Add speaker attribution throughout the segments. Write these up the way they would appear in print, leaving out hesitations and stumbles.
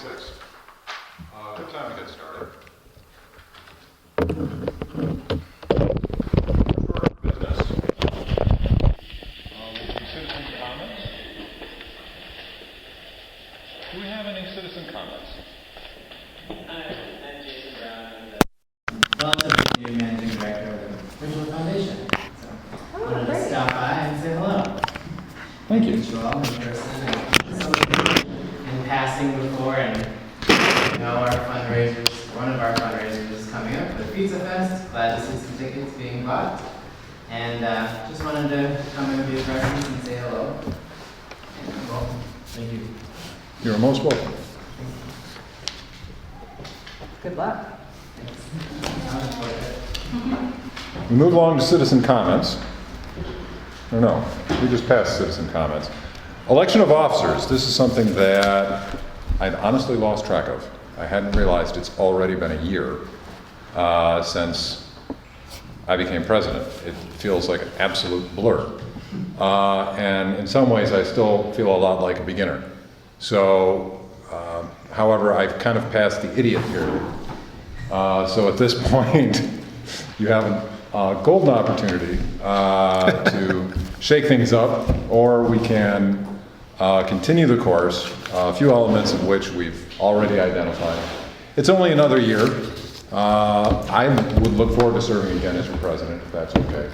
Speaker 1: 6. Good time to get started. First order of business will be citizen comments. Do we have any citizen comments?
Speaker 2: I'm Jason Brown.
Speaker 3: Relatively new managing director of the Visual Foundation. So, wanted to stop by and say hello.
Speaker 1: Thank you.
Speaker 3: Meet you all in person. And some of you in passing before, and you know our fundraisers. One of our fundraisers is coming up, the Pizza Fest. Glad to see some tickets being bought, and just wanted to come and be a presence and say hello. And welcome. Thank you.
Speaker 1: You're most welcome.
Speaker 3: Good luck. Thanks.
Speaker 1: We move along to citizen comments. Or no, we just passed citizen comments. Election of officers. This is something that I'd honestly lost track of. I hadn't realized it's already been a year since I became president. It feels like an absolute blur. And in some ways, I still feel a lot like a beginner. So, however, I've kind of passed the idiot period. So at this point, you have a golden opportunity to shake things up, or we can continue the course, a few elements of which we've already identified. It's only another year. I would look forward to serving again as your president, if that's okay.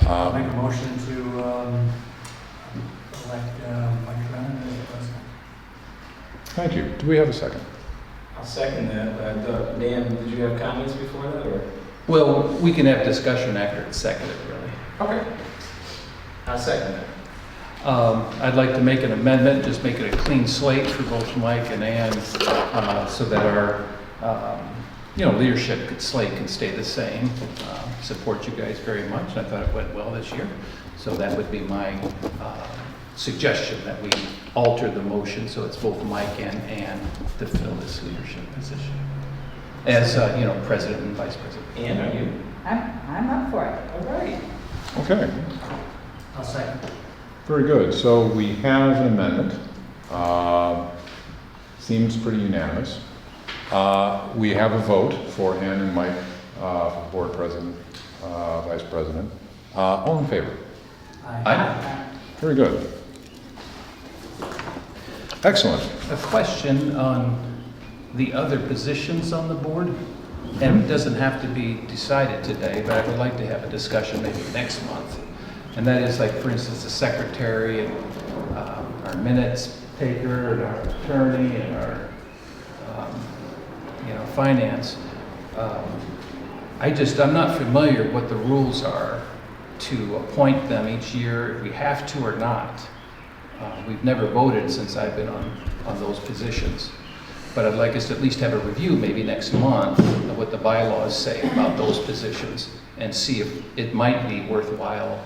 Speaker 4: I'll make a motion to elect Mike Brennan as the president.
Speaker 1: Thank you. Do we have a second?
Speaker 2: I'll second that. Dan, did you have comments before that, or?
Speaker 5: Well, we can have discussion after it's seconded, really.
Speaker 2: Okay. I'll second that.
Speaker 5: I'd like to make an amendment, just make it a clean slate for both Mike and Ann, so that our, leadership slate can stay the same. Support you guys very much. I thought it went well this year. So that would be my suggestion, that we alter the motion so it's both Mike and Ann to fill this leadership position as, president and vice president.
Speaker 2: Ann, are you?
Speaker 6: I'm up for it.
Speaker 2: All right.
Speaker 1: Okay.
Speaker 4: I'll second.
Speaker 1: Very good. So we have an amendment. Seems pretty unanimous. We have a vote for Ann and Mike for board president, vice president. All in favor?
Speaker 5: Aye.
Speaker 1: Very good. Excellent.
Speaker 5: A question on the other positions on the board, and it doesn't have to be decided today, but I would like to have a discussion maybe next month. And that is, like, for instance, the secretary and our minutes taker and our attorney and our finance. I'm not familiar what the rules are to appoint them each year, if we have to or not. We've never voted since I've been on those positions. But I'd like us to at least have a review maybe next month of what the bylaws say about those positions, and see if it might be worthwhile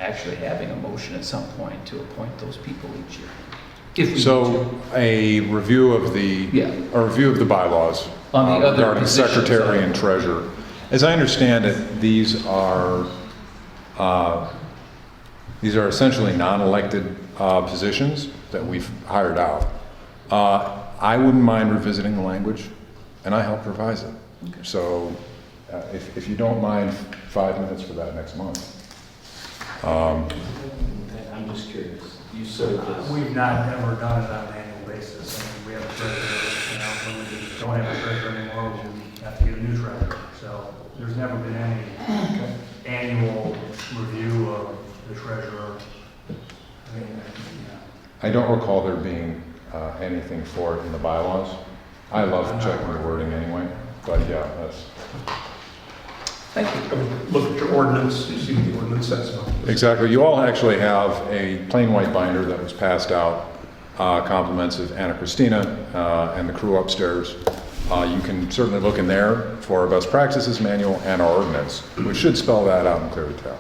Speaker 5: actually having a motion at some point to appoint those people each year. If we need
Speaker 1: So a review of the
Speaker 5: Yeah.
Speaker 1: a review of the bylaws
Speaker 5: On the other
Speaker 1: regarding
Speaker 5: positions,
Speaker 1: secretary and treasurer. As I understand it, these are essentially non-elected positions that we've hired out. I wouldn't mind revisiting the language, and I helped revise it.
Speaker 5: Okay.
Speaker 1: So if you don't mind 5 minutes for that next month.
Speaker 2: I'm just curious. You served as.
Speaker 4: We've not ever done it on an annual basis. I mean, we have a treasurer, when we don't have a treasurer anymore, we have to get a new treasurer. So there's never been any annual review of the treasurer. I mean,
Speaker 1: I don't recall there being anything for it in the bylaws. I love checking the wording anyway, but yeah, that's
Speaker 5: Thank you.
Speaker 7: Look at your ordinance, you see what the ordinance says.
Speaker 1: exactly. You all actually have a plain white binder that was passed out, compliments of Anna Christina and the crew upstairs. You can certainly look in there for our best practices manual and our ordinance, which should spell that out in clear detail.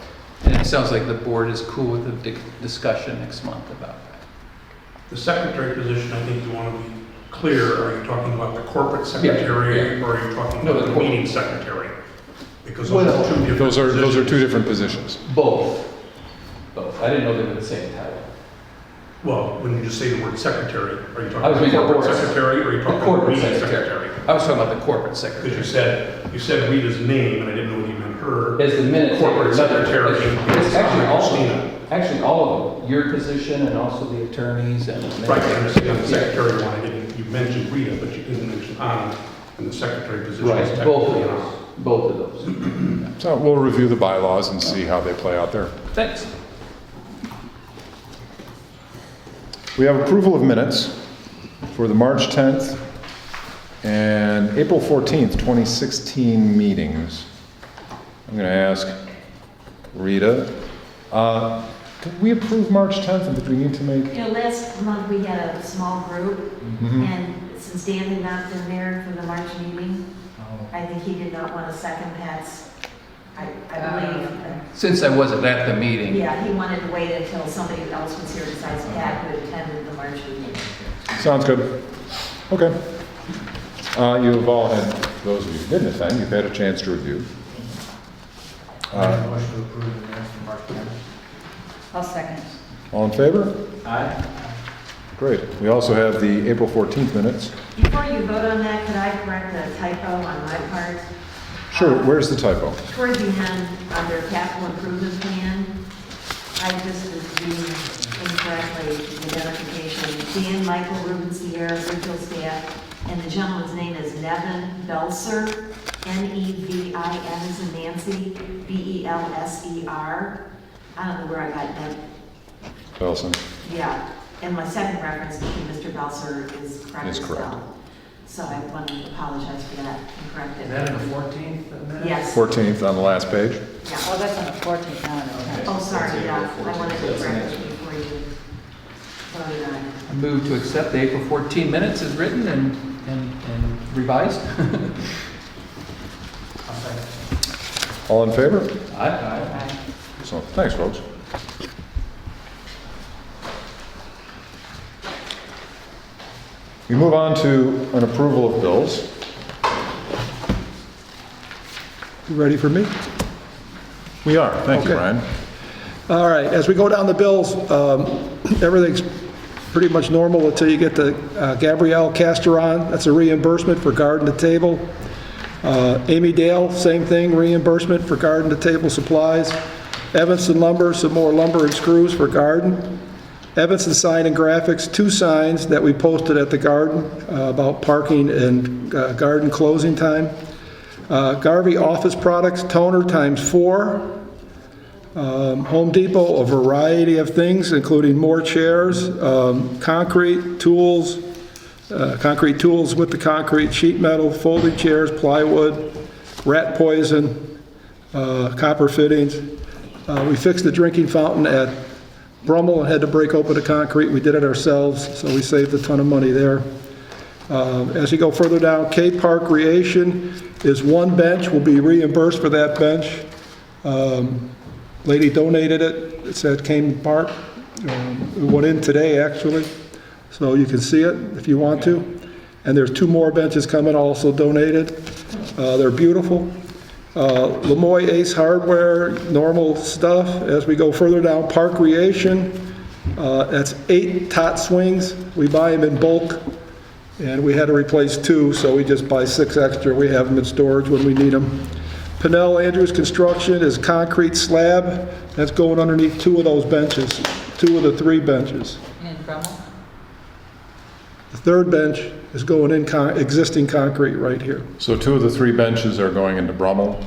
Speaker 5: And it sounds like the board is cool with the discussion next month about that.
Speaker 7: The secretary position, I think you want to be clear, are you talking about the corporate secretary, or are you talking
Speaker 5: No,
Speaker 7: about
Speaker 5: the
Speaker 7: the
Speaker 5: corporate.
Speaker 7: meeting secretary? Because those are two different
Speaker 1: Those are
Speaker 7: positions.
Speaker 1: two different positions.
Speaker 5: Both. I didn't know they were the same title.
Speaker 7: Well, when you just say the word secretary, are you
Speaker 5: I was
Speaker 7: talking about
Speaker 5: reading the
Speaker 7: corporate
Speaker 5: board.
Speaker 7: secretary, or are you
Speaker 5: The
Speaker 7: talking about
Speaker 5: corporate
Speaker 7: meeting
Speaker 5: secretary.
Speaker 7: secretary?
Speaker 5: I was talking about the corporate
Speaker 7: Because
Speaker 5: secretary.
Speaker 7: you said Rita's name, and I didn't know whether you meant her.
Speaker 5: As the minute
Speaker 7: Corporate
Speaker 5: taker,
Speaker 7: secretary.
Speaker 5: It's actually all of
Speaker 7: Christina.
Speaker 5: them. Actually, all of them. Your position and also the attorneys and.
Speaker 7: Right, I understand the secretary one, I didn't, you mentioned Rita, but you didn't mention Anna, and the secretary position is
Speaker 5: Right, both of
Speaker 7: technically
Speaker 5: those.
Speaker 7: Anna.
Speaker 5: Both of those.
Speaker 1: So we'll review the bylaws and see how they play out there.
Speaker 5: Thanks.
Speaker 1: We have approval of minutes for the March 10th and April 14th, 2016 meetings. I'm going to ask Rita, did we approve March 10th, and did we need to make?
Speaker 6: You know, last month we had a small group, and since Dan had not been there for the March meeting, I think he did not want to second Pat's, I believe.
Speaker 5: Since I wasn't at the meeting.
Speaker 6: Yeah, he wanted to wait until somebody else was here besides Pat who attended the March meeting.
Speaker 1: Sounds good. Okay. You've all had, those of you who didn't attend, you've had a chance to review.
Speaker 4: I make a motion to approve the minutes from March 10th.
Speaker 6: I'll second.
Speaker 1: All in favor?
Speaker 2: Aye.
Speaker 1: Great. We also have the April 14th minutes.
Speaker 6: Before you vote on that, could I correct a typo on my part?
Speaker 1: Sure, where's the typo?
Speaker 6: Toward the end, under capital improvement plan, I just was reading incorrectly the identification. Dan Michael Ruben Sierra, Bridgeville staff, and the gentleman's name is Nevin Belser, Nevin as in Nancy, Belser. I don't know where I got that.
Speaker 1: Belson.
Speaker 6: Yeah, and my second reference to Mr. Belser is correct
Speaker 1: Is
Speaker 6: as
Speaker 1: correct.
Speaker 6: well. So I want to apologize for that and correct it.
Speaker 4: Is that in the 14th minute?
Speaker 6: Yes.
Speaker 1: 14th on the last page.
Speaker 6: Yeah.
Speaker 8: Oh, that's on the 14th, now I know.
Speaker 6: Oh, sorry, yeah, I wanted to correct it before you voted on it.
Speaker 5: I move to accept the April 14 minutes as written and revised.
Speaker 4: I'll second.
Speaker 1: All in favor?
Speaker 5: Aye.
Speaker 1: So, thanks, folks. We move on to an approval of bills.
Speaker 9: You ready for me?
Speaker 1: We are, thank you,
Speaker 9: Okay.
Speaker 1: Ryan.
Speaker 9: All right, as we go down the bills, everything's pretty much normal until you get to Gabrielle Casteron. That's a reimbursement for garden to table. Amy Dale, same thing, reimbursement for garden to table supplies. Evanston Lumber, some more lumber and screws for garden. Evanston Sign and Graphics, 2 signs that we posted at the garden about parking and garden closing time. Garvey Office Products, toner ×4. Home Depot, a variety of things, including more chairs, concrete tools with the concrete, sheet metal, folding chairs, plywood, rat poison, copper fittings. We fixed the drinking fountain at Brummel and had to break open the concrete. We did it ourselves, so we saved a ton of money there. As you go further down, K Park Creation is 1 bench, will be reimbursed for that bench. Lady donated it, it's at Kane Park. It went in today, actually, so you can see it if you want to. And there's 2 more benches coming, also donated. They're beautiful. Lemoy Ace Hardware, normal stuff. As we go further down, Park Creation, that's 8 tot swings. We buy them in bulk, and we had to replace 2, so we just buy 6 extra. We have them in storage when we need them. Pinnell Andrews Construction is concrete slab. That's going underneath 2 of those benches, 2 of the 3 benches.
Speaker 8: In Brummel?
Speaker 9: The 3rd bench is going in existing concrete right here.
Speaker 1: So 2 of the 3 benches are going into Brummel.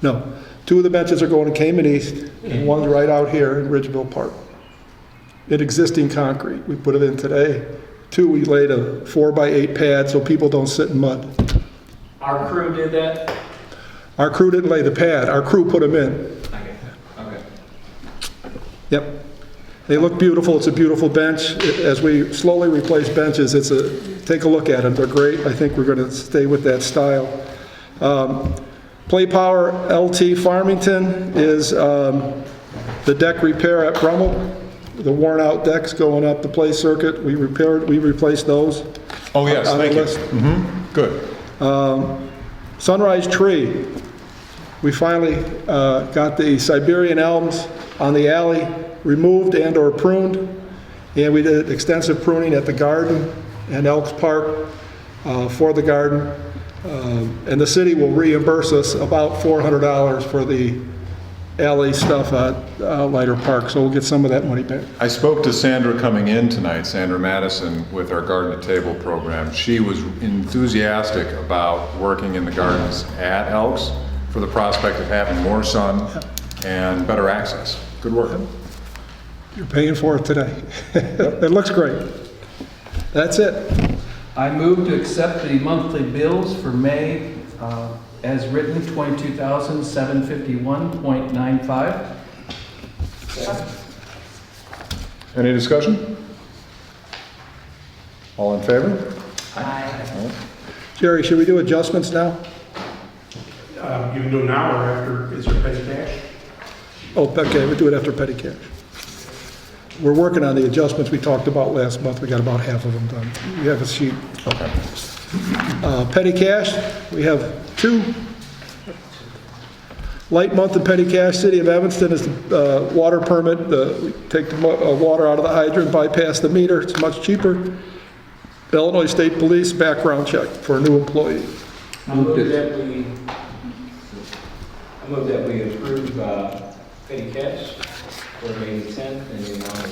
Speaker 9: No, 2 of the benches are going to Cayman East, and one's right out here in Ridgeville Park. In existing concrete, we put it in today. 2, we laid a 4x8 pad so people don't sit in mud.
Speaker 2: Our crew did that?
Speaker 9: Our crew didn't lay the pad, our crew put them in.
Speaker 2: Okay.
Speaker 9: Yep. They look beautiful, it's a beautiful bench. As we slowly replace benches, take a look at them, they're great. I think we're gonna stay with that style. Play Power LT Farmington is the deck repair at Brummel. The worn out decks going up the play circuit, we replaced those.
Speaker 1: Oh, yes,
Speaker 9: On the
Speaker 1: thank you.
Speaker 9: list.
Speaker 1: Good.
Speaker 9: Sunrise Tree, we finally got the Siberian elms on the alley removed and or pruned, And we did extensive pruning at the garden and Elks Park for the garden. And the city will reimburse us about $400 for the alley stuff at Leiter Park, so we'll get some of that money back.
Speaker 1: I spoke to Sandra coming in tonight, Sandra Madison, with our Garden to Table program. She was enthusiastic about working in the gardens at Elks for the prospect of having more sun and better access. Good work.
Speaker 9: You're paying for it today. It looks great. That's it.
Speaker 5: I move to accept the monthly bills for May as written, $22,751.95.
Speaker 1: Any discussion? All in favor?
Speaker 8: Aye.
Speaker 9: Jerry, should we do adjustments now?
Speaker 7: You can do it now or after, is there petty cash?
Speaker 9: Oh, okay, we'll do it after petty cash. We're working on the adjustments we talked about last month. We got about half of them done. We have a sheet.
Speaker 1: Okay.
Speaker 9: Petty cash, we have 2. Light month in petty cash, City of Evanston is the water permit. We take the water out of the hydrant, bypass the meter, it's much cheaper. Illinois State Police background check for a new employee.
Speaker 2: I move that we approve petty cash for May 10th and the amount of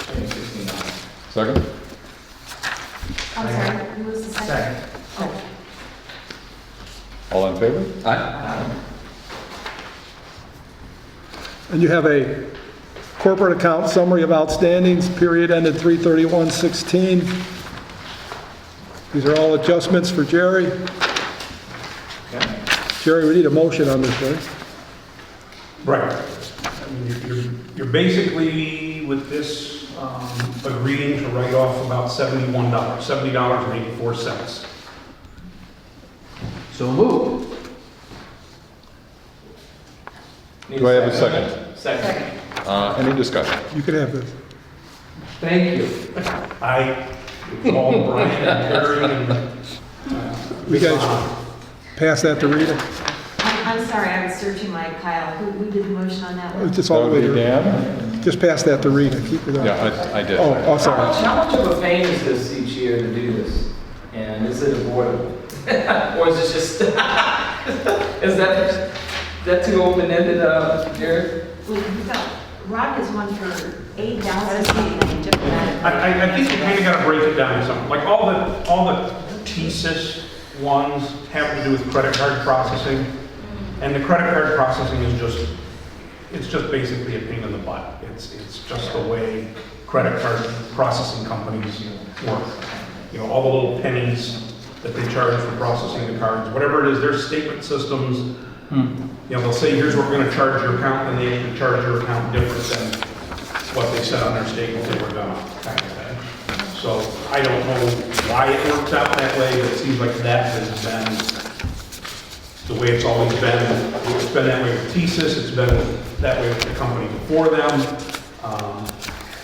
Speaker 2: $216.
Speaker 1: Second?
Speaker 6: I'm sorry, who was the second? Oh.
Speaker 1: All in favor?
Speaker 9: And you have a corporate account summary of outstandings, period ended 3/31/16. These are all adjustments for Jerry. Jerry, we need a motion on this, right?
Speaker 7: Right. I mean, you're basically, with this, agreeing to write off about $70.84.
Speaker 5: So moved.
Speaker 1: Do I have a second?
Speaker 2: Second.
Speaker 1: Any discussion?
Speaker 9: You can have this.
Speaker 5: Thank you.
Speaker 7: I called Brian and Terry and,
Speaker 9: You guys pass that to Rita.
Speaker 6: I'm sorry, I was searching my Kyle. Who did the motion on that one?
Speaker 9: Just
Speaker 1: That
Speaker 9: all the
Speaker 1: would
Speaker 9: way
Speaker 1: be
Speaker 9: to,
Speaker 1: Dan?
Speaker 9: just pass that to Rita. Keep it on.
Speaker 1: Yeah, I did.
Speaker 9: Oh, sorry.
Speaker 2: How much of a pain is this each year to do this? And is it avoidable? Or is it just, is that too open-ended, Jared?
Speaker 6: Well, we got, Rob has one for $8.
Speaker 7: I think you kind of got to break it down to something. Like all the TSYS ones have to do with credit card processing. And the credit card processing is just basically a pain in the butt. It's just the way credit card processing companies work. You know, all the little pennies that they charge for processing the cards, whatever it is, their statement systems, you know, they'll say, here's what we're going to charge your account, and they actually charge your account different than what they said on their statement they were gonna, kind of thing. So I don't know why it works out that way, but it seems like that has been the way it's always been. It's been that way with TSYS, it's been that way with the company before them.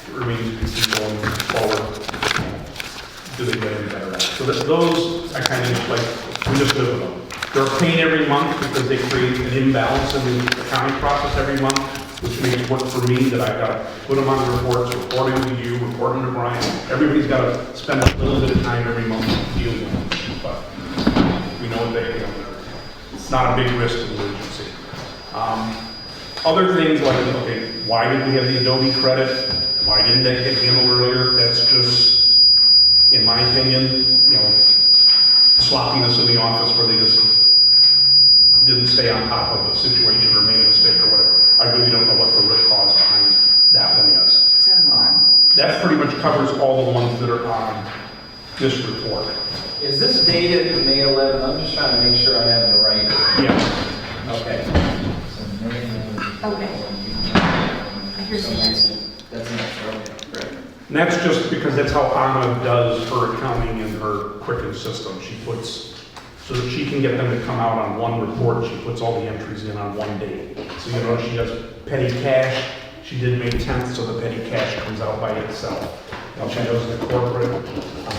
Speaker 7: It remains to be seen going forward. Do they get any better at it? So those, I kind of just like, we just live with them. They're a pain every month because they create an imbalance in the accounting process every month, which makes work for me that I've got to put them on reports, reporting to you, reporting to Brian. Everybody's got to spend a little bit of time every month dealing with them. But we know it's not a big risk to the agency. Other things like, okay, why did we have the Adobe credit? Why didn't that get handled earlier? That's just, in my opinion, sloppiness in the office where they just didn't stay on top of the situation or made a mistake or whatever. I really don't know what the root cause behind that one is. That pretty much covers all the ones that are on this report.
Speaker 2: Is this dated May 11th? I'm just trying to make sure I have the right.
Speaker 7: Yes.
Speaker 2: Okay.
Speaker 6: Okay. Here's the next one.
Speaker 2: That's next, okay, great.
Speaker 7: And that's just because that's how Anna does her accounting in her Quicken system. She puts, so that she can get them to come out on one report, she puts all the entries in on one date. So she does petty cash, she did May 10th, so the petty cash comes out by itself. And she does the corporate on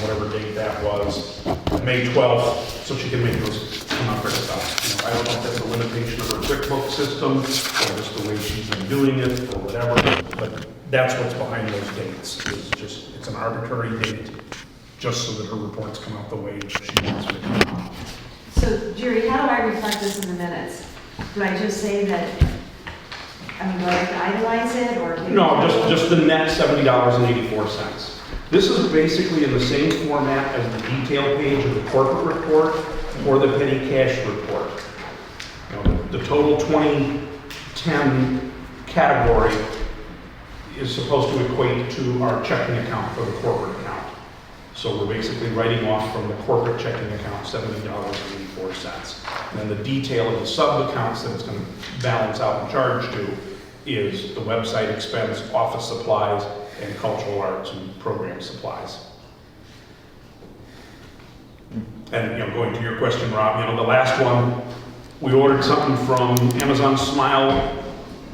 Speaker 7: whatever date that was, May 12th, so she can make those numbered stuff. I don't know if that's a limitation of her QuickBooks system, or just the way she's been doing it, or whatever, but that's what's behind those dates. It's an arbitrary date, just so that her reports come out the way she wants them to come out.
Speaker 6: So Jerry, how do I reflect this in the minutes? Do I just say that, I mean, do I have to itemize it, or?
Speaker 7: No, just the net $70.84. This is basically in the same format as the detail page of the corporate report or the petty cash report. The total 2010 category is supposed to equate to our checking account for the corporate account. So we're basically writing off from the corporate checking account $70.84. And then the detail of the sub-accounts that it's going to balance out and charge to is the website expense, office supplies, and cultural arts and program supplies. And, going to your question, Rob, the last one, we ordered something from Amazon Smile.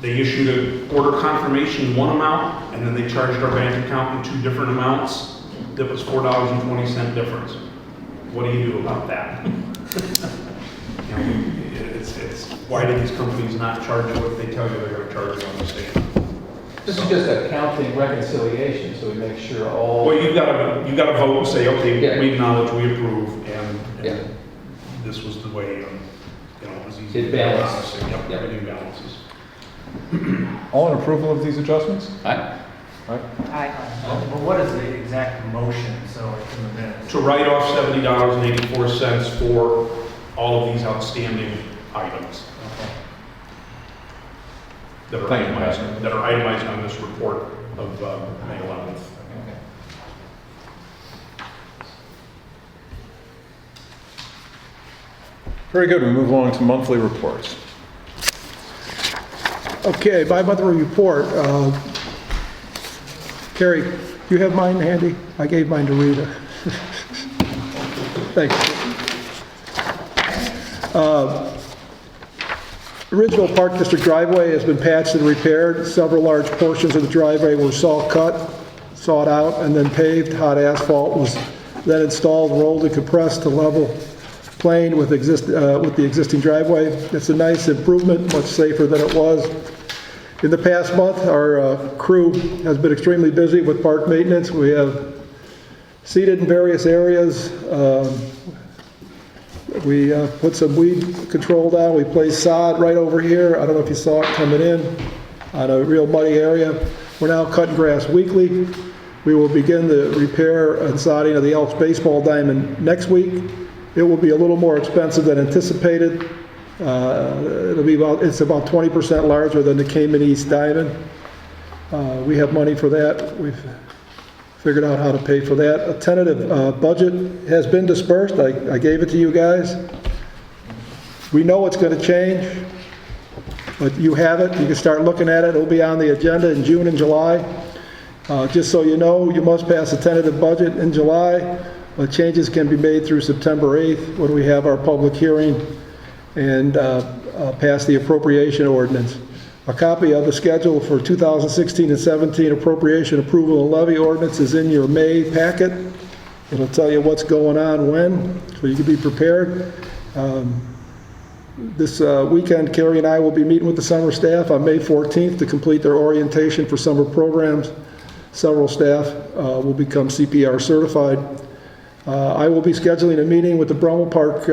Speaker 7: They issued an order confirmation one amount, and then they charged our bank account in 2 different amounts. That was $4.20 difference. What do you do about that? It's why do these companies not charge you what they tell you they're going to charge you on the stand?
Speaker 5: This is just accounting reconciliation, so we make sure all.
Speaker 7: Well, you've got to vote and say, okay,
Speaker 5: Yeah.
Speaker 7: we acknowledge, we approve, and
Speaker 5: Yeah.
Speaker 7: this was the way, it was easy.
Speaker 5: It balances.
Speaker 7: Yep,
Speaker 5: Yep.
Speaker 7: everything balances.
Speaker 1: All in approval of these adjustments?
Speaker 5: Aye.
Speaker 1: Right?
Speaker 8: Aye.
Speaker 4: But what is the exact motion, so it's in the minutes?
Speaker 7: To write off $70.84 for all of these outstanding items
Speaker 4: Okay.
Speaker 7: that are
Speaker 1: Thank you,
Speaker 7: itemized,
Speaker 1: Pat.
Speaker 7: that are itemized on this report of May 11th.
Speaker 1: Very good, we move along to monthly reports.
Speaker 9: Okay, bi-monthly report. Carrie, do you have mine handy? I gave mine to Rita. Thanks. Original Park District driveway has been patched and repaired. Several large portions of the driveway were saw cut, sawed out, and then paved. Hot asphalt was then installed, rolled, and compressed to level plane with the existing driveway. It's a nice improvement, much safer than it was. In the past month, our crew has been extremely busy with park maintenance. We have seeded in various areas. We put some weed control down. We placed sod right over here. I don't know if you saw it coming in on a real muddy area. We're now cutting grass weekly. We will begin the repair and sodding of the Elks baseball diamond next week. It will be a little more expensive than anticipated. It's about 20% larger than the Cayman East diamond. We have money for that. We've figured out how to pay for that. A tentative budget has been dispersed. I gave it to you guys. We know it's going to change, but you have it. You can start looking at it. It'll be on the agenda in June and July. Just so you know, you must pass a tentative budget in July. But changes can be made through September 8th when we have our public hearing and pass the appropriation ordinance. A copy of the schedule for 2016 and 17 appropriation approval and levy ordinance is in your May packet. It'll tell you what's going on when, so you can be prepared. This weekend, Carrie and I will be meeting with the summer staff on May 14th to complete their orientation for summer programs. Several staff will become CPR certified. I will be scheduling a meeting with the Brummel Park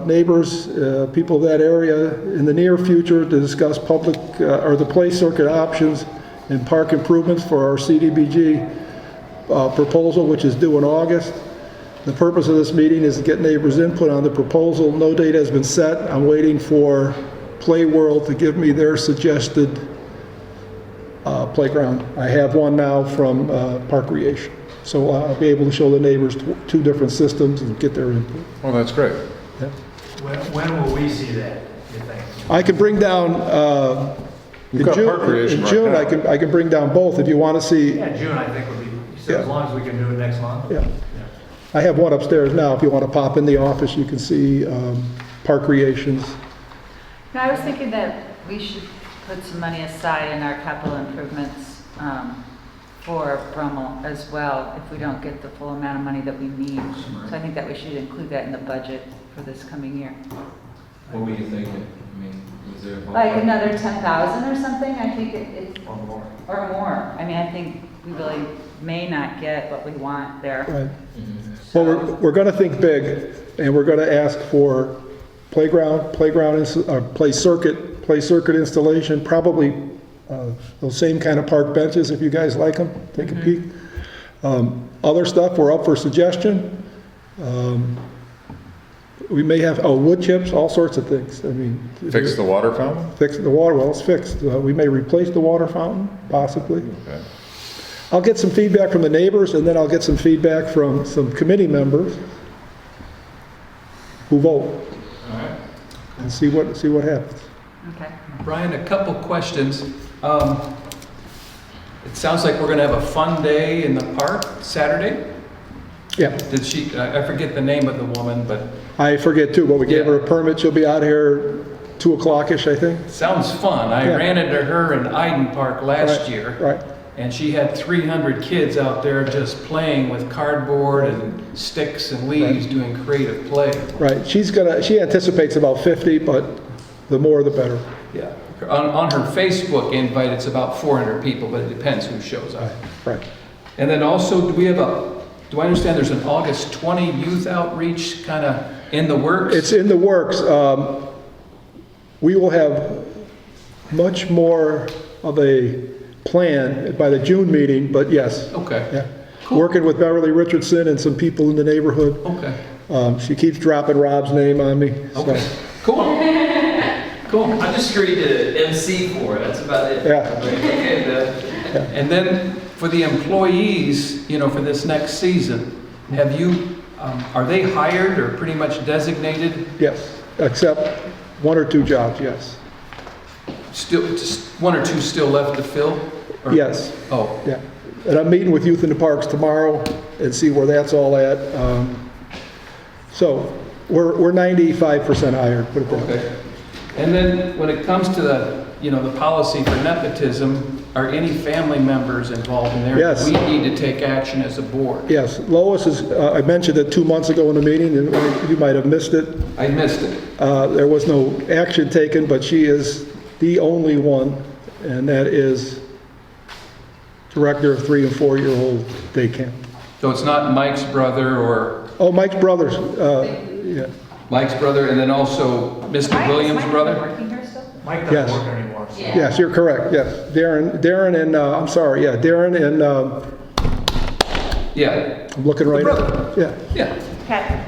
Speaker 9: neighbors, people of that area, in the near future to discuss public or the play circuit options and park improvements for our CDBG proposal, which is due in August. The purpose of this meeting is to get neighbors' input on the proposal. No date has been set. I'm waiting for Play World to give me their suggested playground. I have one now from Park Creation. So I'll be able to show the neighbors 2 different systems and get their input.
Speaker 1: Well, that's great.
Speaker 9: Yeah.
Speaker 4: When will we see that, you think?
Speaker 9: I can bring down,
Speaker 1: You've
Speaker 9: in
Speaker 1: got
Speaker 9: June,
Speaker 1: park creation
Speaker 9: in
Speaker 1: right
Speaker 9: June,
Speaker 1: now.
Speaker 9: I can bring down both if you want to see.
Speaker 4: Yeah, June, I think would be, so
Speaker 9: Yeah.
Speaker 4: as long as we can do it next month.
Speaker 9: Yeah. I have one upstairs now. If you want to pop in the office, you can see Park Creations.
Speaker 8: No, I was thinking that we should put some money aside in our capital improvements for Brummel as well, if we don't get the full amount of money that we need. So I think that we should include that in the budget for this coming year.
Speaker 2: What were you thinking? I mean, was there? a
Speaker 8: Like
Speaker 2: ballpark?
Speaker 8: another 10,000 or something, I think it,
Speaker 7: Or more.
Speaker 8: or more. I mean, I think we really may not get what we want there.
Speaker 9: Right.
Speaker 2: Mhm.
Speaker 9: Well, we're going to think big, and we're going to ask for playground, play circuit installation, probably those same kind of park benches, if you guys like them, take a peek. Other stuff, we're up for suggestion. We may have, wood chips, all sorts of things. I mean.
Speaker 1: Fix the water fountain?
Speaker 9: Fix the water well, it's fixed. We may replace the water fountain, possibly.
Speaker 1: Okay.
Speaker 9: I'll get some feedback from the neighbors, and then I'll get some feedback from some committee members who vote,
Speaker 2: All right.
Speaker 9: and see what happens.
Speaker 8: Okay.
Speaker 5: Brian, a couple questions. It sounds like we're going to have a fun day in the park Saturday.
Speaker 9: Yeah,
Speaker 5: Did she, I forget the name of the woman, but
Speaker 9: I forget too, but we gave her
Speaker 5: Yeah.
Speaker 9: a permit, she'll be out here 2 o'clock-ish, I think.
Speaker 5: sounds fun. I
Speaker 9: Yeah.
Speaker 5: ran into her in Iden Park last
Speaker 9: Right,
Speaker 5: year.
Speaker 9: Right,
Speaker 5: And she had 300 kids out there just playing with cardboard and sticks and leaves, doing creative play.
Speaker 9: right. She anticipates about 50, but the more the better.
Speaker 5: Yeah. On her Facebook invite, it's about 400 people, but it depends who shows up.
Speaker 9: Right.
Speaker 5: And then also, do I understand there's an August 20 youth outreach kind of in the works?
Speaker 9: It's in the works. We will have much more of a plan by the June meeting, but yes.
Speaker 5: Okay,
Speaker 9: Yeah.
Speaker 5: Cool.
Speaker 9: Working with Beverly Richardson and some people in the neighborhood.
Speaker 5: okay,
Speaker 9: She keeps dropping Rob's name on me. so,
Speaker 5: okay, cool. Cool.
Speaker 2: I just agreed to MC for it, that's about it.
Speaker 9: Yeah.
Speaker 2: And,
Speaker 5: And then for the employees, for this next season, have you, are they hired or pretty much designated?
Speaker 9: Yes, except 1 or 2 jobs, yes.
Speaker 5: Still, just 1 or 2 still left to fill? Or-
Speaker 9: Yes,
Speaker 5: Oh,
Speaker 9: yeah. And I'm meeting with Youth in the Parks tomorrow and see where that's all at. So we're 95% hired, put it that way.
Speaker 5: okay. And then when it comes to the policy for nepotism, are any family members involved in there?
Speaker 9: Yes.
Speaker 5: We need to take action as a board.
Speaker 9: Yes, Lois is, I mentioned it 2 months ago in the meeting, and you might have missed it.
Speaker 5: I missed it.
Speaker 9: There was no action taken, but she is the only one, and that is director of 3 and 4-year-old day camp.
Speaker 5: So it's not Mike's brother or
Speaker 9: Oh, Mike's brothers, yeah,
Speaker 5: Mike's brother, and then also Mr. Williams' brother?
Speaker 8: Working here still?
Speaker 4: Mike
Speaker 9: Yes.
Speaker 4: doesn't work anymore. So.
Speaker 9: yes, you're correct, yes. Darren and, I'm sorry, yeah, Darren and,
Speaker 5: Yeah,
Speaker 9: I'm looking right
Speaker 5: The
Speaker 9: at, yeah.
Speaker 5: yeah.
Speaker 8: Kathy?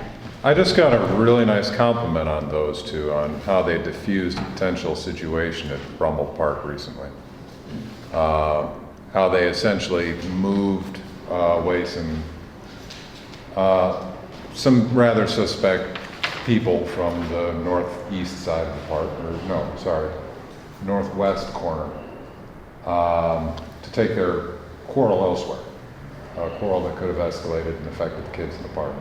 Speaker 1: I just got a really nice compliment on those two, on how they diffused a potential situation at Brummel Park recently. How they essentially moved away some rather suspect people from the northeast side of the park, or no, sorry, northwest corner, to take their quarrel elsewhere. A quarrel that could have escalated and affected the kids in the park.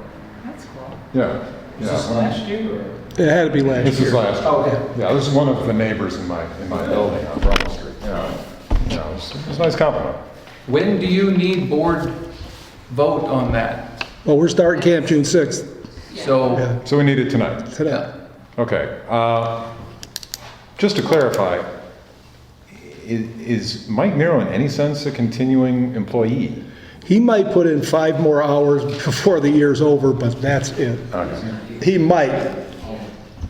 Speaker 8: That's cool.
Speaker 1: Yeah.
Speaker 2: Is
Speaker 1: yeah.
Speaker 2: this last year or?
Speaker 9: It had to be last
Speaker 1: This
Speaker 9: year.
Speaker 1: is last.
Speaker 2: Oh, okay.
Speaker 1: Yeah, this is one of the neighbors in my building on Brummel Street. It's a nice compliment.
Speaker 5: When do you need board vote on that?
Speaker 9: Well, we're starting camp June 6th,
Speaker 5: So,
Speaker 9: yeah,
Speaker 1: So we need it tonight.
Speaker 9: today.
Speaker 1: Okay. Just to clarify, is Mike Nero in any sense a continuing employee?
Speaker 9: He might put in 5 more hours before the year's over, but that's it.
Speaker 1: Okay.
Speaker 9: He might.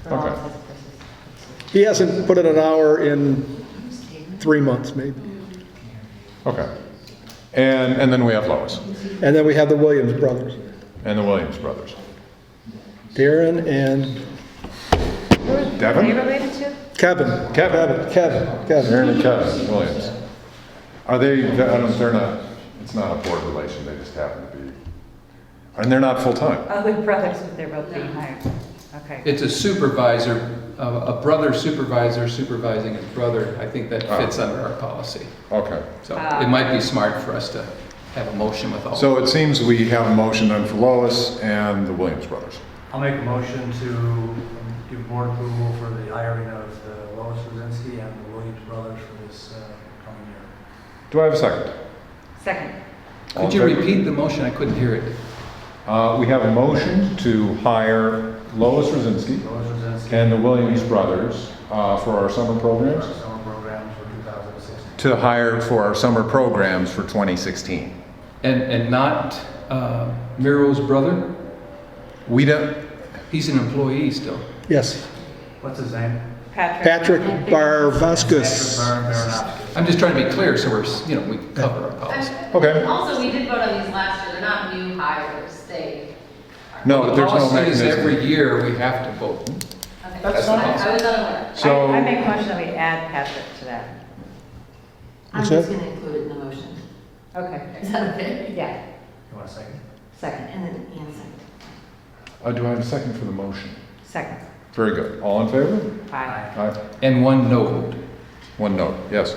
Speaker 1: Okay.
Speaker 9: He hasn't put in an hour in 3 months, maybe.
Speaker 1: Okay. And then we have Lois
Speaker 9: And then we have the Williams brothers,
Speaker 1: and the Williams brothers.
Speaker 9: Darren and
Speaker 1: Devin?
Speaker 8: Are you related to?
Speaker 9: Kevin.
Speaker 1: Kevin.
Speaker 9: Kevin.
Speaker 1: Aaron and Kevin Williams. Are they, they're not, it's not a board relation, they just happen to be, and they're not full-time?
Speaker 8: Oh, they're brothers, but they're both being hired. Okay.
Speaker 5: it's a supervisor, a brother supervisor supervising his brother. I think that fits under our policy.
Speaker 1: Okay.
Speaker 5: So it might be smart for us to have a motion with all.
Speaker 1: So it seems we have a motion then for Lois and the Williams brothers.
Speaker 4: I'll make a motion to give board approval for the hiring of Lois Rosinski and the Williams brothers for this coming year.
Speaker 1: Do I have a second?
Speaker 8: Second.
Speaker 1: All
Speaker 5: Could
Speaker 1: in
Speaker 5: you
Speaker 1: favor?
Speaker 5: repeat the motion? I couldn't hear it.
Speaker 1: We have a motion to hire Lois Rosinski
Speaker 4: Lois Rosinski.
Speaker 1: and the Williams brothers for our summer programs.
Speaker 4: Our summer programs for 2016.
Speaker 1: To hire for our summer programs for 2016.
Speaker 5: And not Miro's brother?
Speaker 1: We don't,
Speaker 5: He's an employee still.
Speaker 9: Yes,
Speaker 4: What's his name?
Speaker 9: Patrick Barvascus.
Speaker 4: Patrick Baranowski.
Speaker 5: I'm just trying to be clear, so we're, we cover our policy.
Speaker 1: Okay.
Speaker 10: Also, we did vote on these last year, they're not new hires, they.
Speaker 1: no,
Speaker 5: The
Speaker 1: there's no
Speaker 5: policy is
Speaker 1: mechanism.
Speaker 5: every year we have to vote.
Speaker 10: Okay.
Speaker 2: That's
Speaker 10: I
Speaker 2: fine.
Speaker 10: I was unaware.
Speaker 1: So-
Speaker 8: I make a motion that we add Patrick to that.
Speaker 6: I'm
Speaker 9: What's
Speaker 6: just
Speaker 9: that?
Speaker 6: going to include it in the motion.
Speaker 8: Okay.
Speaker 6: Is that okay?
Speaker 8: Yeah,
Speaker 4: You want a second?
Speaker 8: second,
Speaker 6: And then Ian second.
Speaker 1: Do I have a second for the motion?
Speaker 8: second.
Speaker 1: Very good. All in favor?
Speaker 8: Aye.
Speaker 1: Aye.
Speaker 5: And one no vote.
Speaker 1: One note, yes.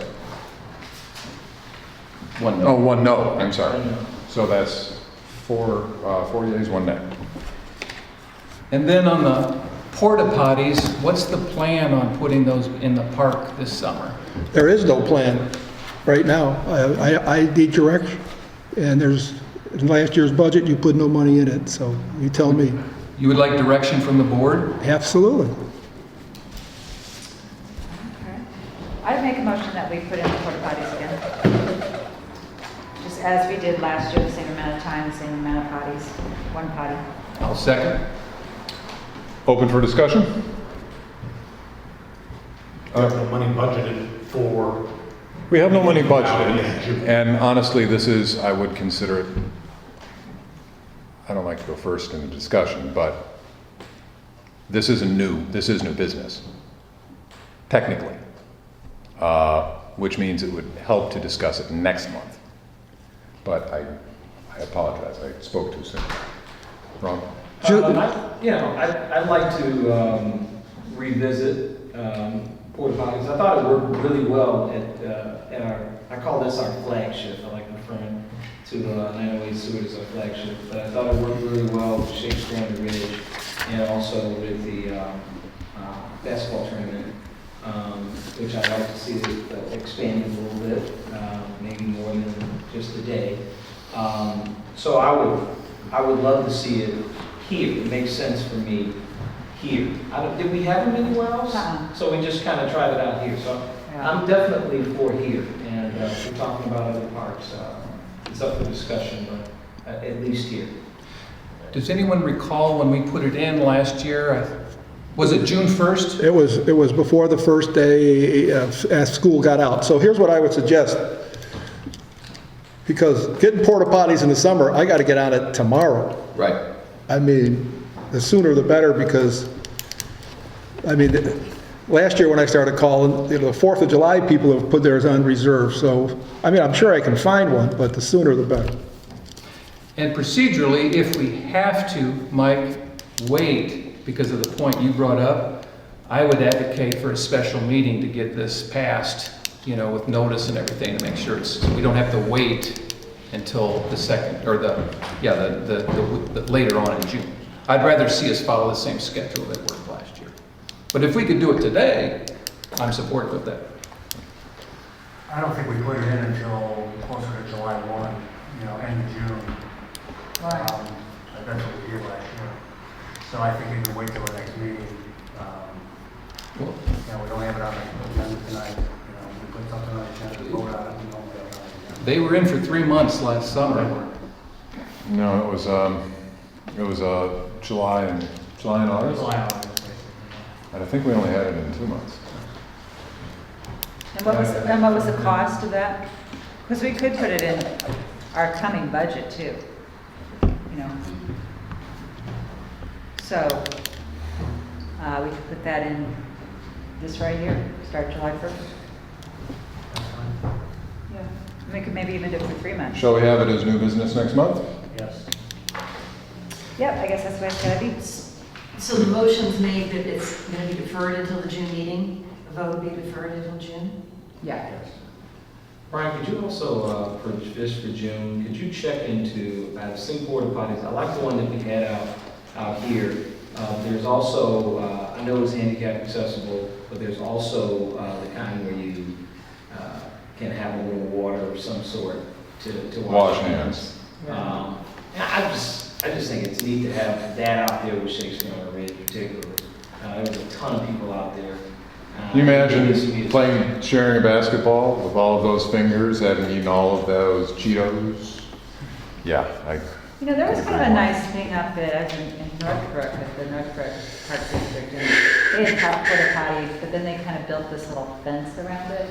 Speaker 5: One
Speaker 1: Oh,
Speaker 5: no.
Speaker 1: one no, I'm sorry. So that's four yeas, one nay.
Speaker 5: And then on the porta potties, what's the plan on putting those in the park this summer?
Speaker 9: There is no plan right now. I need direction, and in last year's budget, you put no money in it, so you tell me.
Speaker 5: You would like direction from the board?
Speaker 9: Absolutely.
Speaker 8: Okay. I'd make a motion that we put in the porta potties again. Just as we did last year, the same amount of time, same amount of potties, one potty.
Speaker 5: I'll second.
Speaker 1: Open for discussion?
Speaker 7: There's no money budgeted for.
Speaker 1: We have no money budgeted, and honestly, this is, I would consider it, I don't like to go first in the discussion, but this is new business, technically, which means it would help to discuss it next month. But I apologize, I spoke too soon. Ron?
Speaker 2: I'd like to revisit porta potties. I thought it worked really well at our, I call this our flagship. I like referring to 908 Seward as our flagship. But I thought it worked really well with Shakespeare on the Ridge and also with the basketball tournament, which I'd like to see it expanded a little bit, maybe more than just a day. So I would love to see it here. It makes sense for me here. Did we have them anywhere else?
Speaker 8: Uh-uh.
Speaker 2: So we just kind of tried it out here. So
Speaker 8: Yeah.
Speaker 2: I'm definitely for here. And if we're talking about other parks, it's up for discussion, but at least here.
Speaker 5: Does anyone recall when we put it in last year? Was it June 1st?
Speaker 9: It was before the first day as school got out. So here's what I would suggest. Because getting porta potties in the summer, I got to get on it tomorrow.
Speaker 5: Right.
Speaker 9: I mean, the sooner the better, because, I mean, last year when I started calling, the 4th of July people have put theirs on reserve. So, I mean, I'm sure I can find one, but the sooner the better.
Speaker 5: And procedurally, if we have to, Mike, wait because of the point you brought up, I would advocate for a special meeting to get this passed, with notice and everything to make sure we don't have to wait until the second, or the later on in June. I'd rather see us follow the same schedule that worked last year. But if we could do it today, I'm supportive of that.
Speaker 4: I don't think we put it in until closer to July 1, end of June.
Speaker 8: Right.
Speaker 4: That's what we did last year. So I think we can wait till the next meeting.
Speaker 5: Well,
Speaker 4: We don't have it on the agenda tonight. We put something on the agenda to vote on it, we don't have it on the agenda.
Speaker 5: they were in for 3 months last summer.
Speaker 1: No, it was July and August.
Speaker 4: July, August, basically.
Speaker 1: And I think we only had it in 2 months.
Speaker 8: And what was the cost of that? Because we could put it in our coming budget too, So, we could put that in this right here, start July 1st.
Speaker 4: That's fine.
Speaker 8: Yeah. We could maybe even do it for 3 months.
Speaker 1: Shall we have it as new business next month?
Speaker 4: Yes.
Speaker 8: Yep, I guess that's the way it's gotta be.
Speaker 6: So the motion's made that it's going to be deferred until the June meeting? The vote will be deferred until June?
Speaker 8: Yeah.
Speaker 4: Yes.
Speaker 2: Brian, could you also, for June, could you check into, I've seen porta potties, I like the one that we had out here. There's also, I know it's handicap accessible, but there's also the kind where you can have a little water of some sort to
Speaker 1: Wash hands.
Speaker 2: And I just think it's neat to have that out there with Shakespeare on the Ridge particularly. There was a ton of people out there.
Speaker 1: Can you imagine
Speaker 2: This would be a-
Speaker 1: playing, sharing a basketball with all of those fingers, having eaten all of those Cheetos? Yeah,
Speaker 8: You know, there was kind of a nice thing up there in Northbrook, at the Northbrook Park District, and they had taught porta potties, but then they kind of built this little fence around it,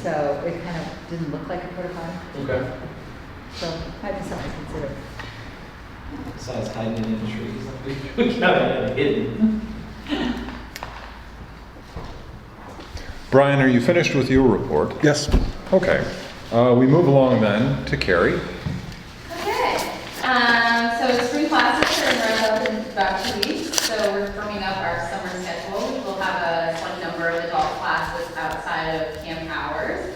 Speaker 8: so it kind of didn't look like a porta potty,
Speaker 2: Okay.
Speaker 8: so might be something to consider.
Speaker 2: Besides hiding it in the trees, we kind of had it hidden.
Speaker 1: Brian, are you finished with your report?
Speaker 9: Yes.
Speaker 1: Okay. We move along then to Carrie.
Speaker 10: Okay, so spring classes are wrapped up in about 2 weeks, so we're firming up our summer schedule, which will have a select number of adult classes outside of camp hours.